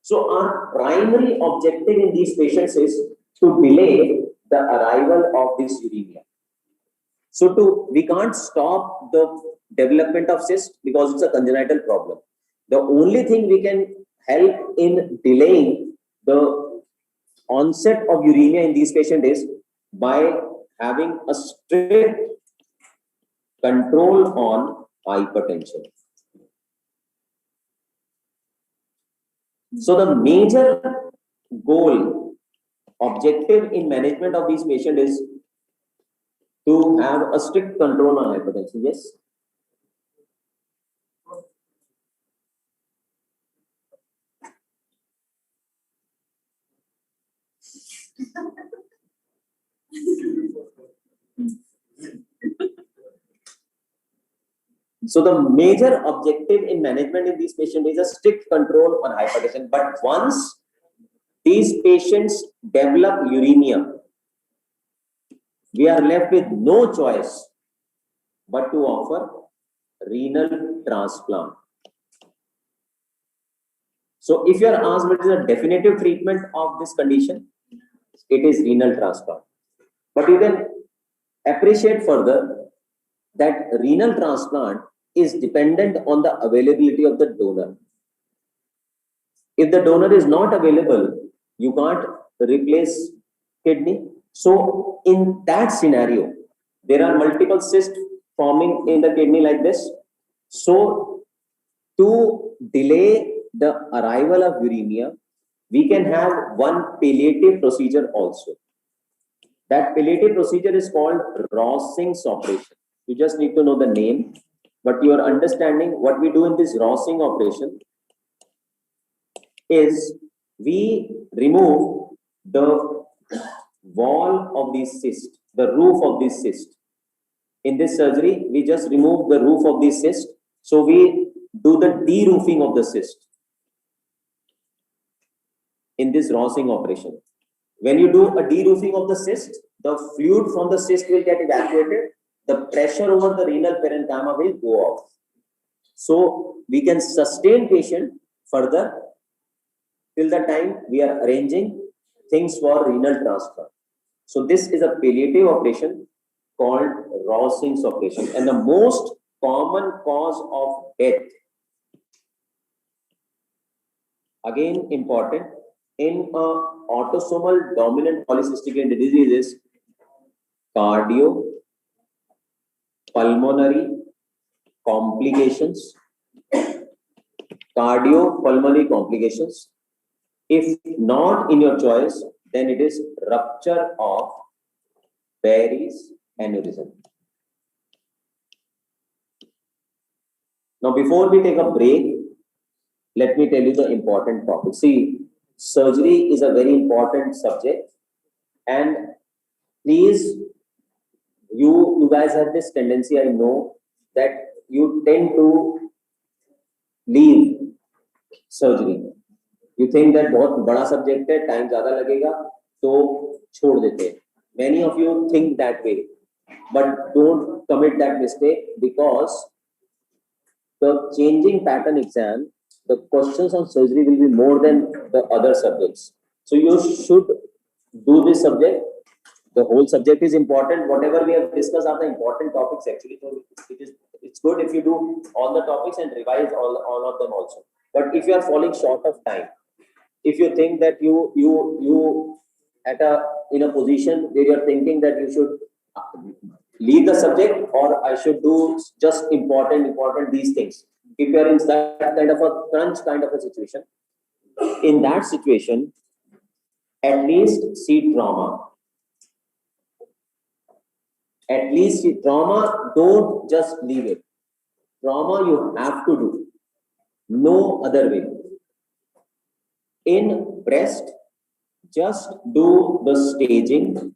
So our primary objective in these patients is to delay the arrival of this uremia. So we can't stop the development of cyst because it's a congenital problem. The only thing we can help in delaying the onset of uremia in these patients is by having a strict control on hypertension. So the major goal, objective in management of these patients is to have a strict control on hypertension. Yes. So the major objective in management in these patients is a strict control on hypertension. But once these patients develop uremia, we are left with no choice but to offer renal transplant. So if you are asked what is the definitive treatment of this condition, it is renal transplant. But you can appreciate further that renal transplant is dependent on the availability of the donor. If the donor is not available, you can't replace kidney. So in that scenario, there are multiple cysts forming in the kidney like this. So to delay the arrival of uremia, we can have one palliative procedure also. That palliative procedure is called Rawsing's operation. You just need to know the name, but you are understanding what we do in this Rawsing operation is we remove the wall of this cyst, the roof of this cyst. In this surgery, we just remove the roof of this cyst. So we do the de-roofing of the cyst in this Rawsing operation. When you do a de-roofing of the cyst, the fluid from the cyst will get evacuated. The pressure over the renal parenchyma will go off. So we can sustain patient further till the time we are arranging things for renal transplant. So this is a palliative operation called Rawsing's operation. And the most common cause of death, again important, in autosomal dominant polycystic kidney disease is cardiopulmonary complications. Cardiopulmonary complications. If not in your choice, then it is rupture of Barry's aneurysm. Now, before we take a break, let me tell you the important topic. See, surgery is a very important subject, and please, you guys have this tendency, I know, that you tend to leave surgery. You think that बहुत बड़ा subject है, time ज़्यादा लगेगा, तो छोड़ देते हैं. Many of you think that way, but don't commit that mistake, because the changing pattern exam, the questions on surgery will be more than the other subjects. So you should do this subject. The whole subject is important. Whatever we have discussed are the important topics actually. So it's good if you do all the topics and revise all of them also. But if you are falling short of time, if you think that you in a position where you are thinking that you should leave the subject, or I should do just important these things. If you are in that kind of a crunch kind of a situation, in that situation, at least see trauma. At least see trauma, don't just leave it. Trauma you have to do. No other way. In breast, just do the staging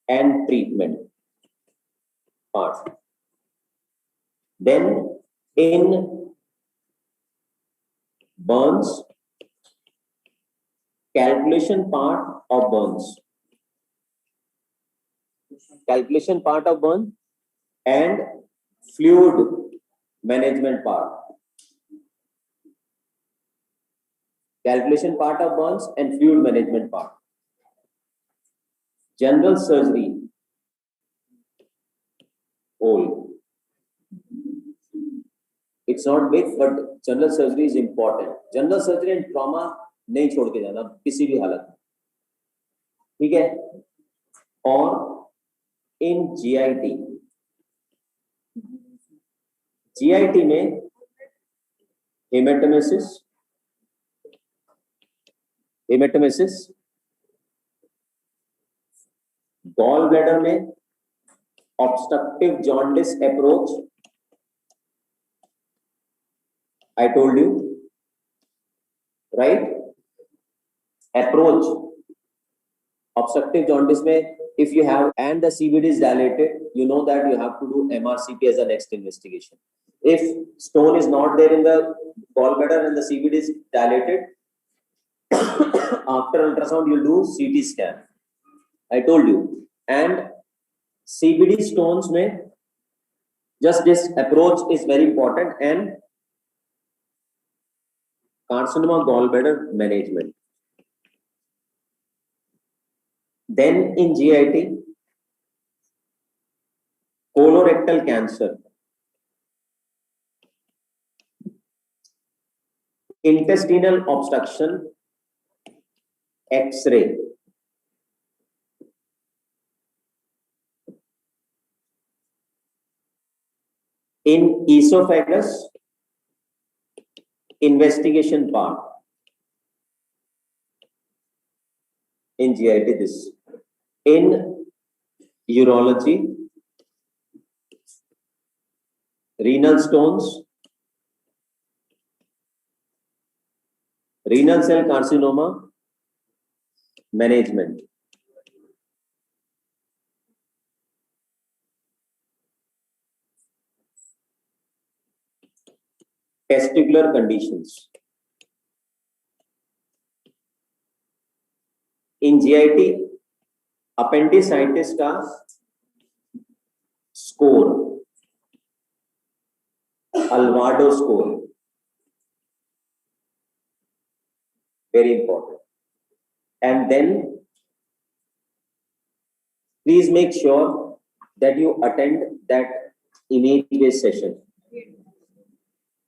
and treatment part. Then in burns, calculation part of burns. Calculation part of burn and fluid management part. Calculation part of burns and fluid management part. General surgery, old. It's not big, but general surgery is important. General surgery and trauma नहीं छोड़ के जाना किसी भी हालत में, ठीक है? और in GIT में हेमेटोमेसिस, गॉल ब्लैडर में obstructive jaundice approach, I told you, right? Approach obstructive jaundice में, if you have and the CVD is dilated, you know that you have to do MRCP as the next investigation. If stone is not there in the gallbladder and the CVD is dilated, after ultrasound you'll do CT scan. I told you. And CVD stones में just this approach is very important, and carcinoma gallbladder management. Then in GIT, colorectal cancer, intestinal obstruction, X-ray. In esophagus, investigation part. In GIT, this. In urology, renal stones, renal cell carcinoma, management. Testicular conditions. In GIT, appendicitis का score, Alvado score, very important. And then please make sure that you attend that image-based session.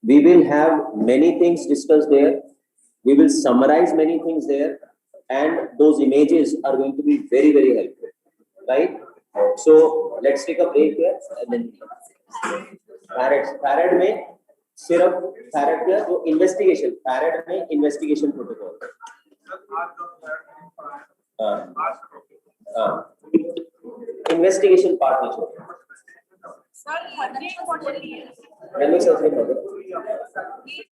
We will have many things discussed there. We will summarize many things there, and those images are going to be very, very helpful, right? So let's take a break here and then Farad में सिर्फ Farad का जो investigation, Farad में investigation protocol. Investigation part में छोड़ो. Sir, 140 Endemic surgery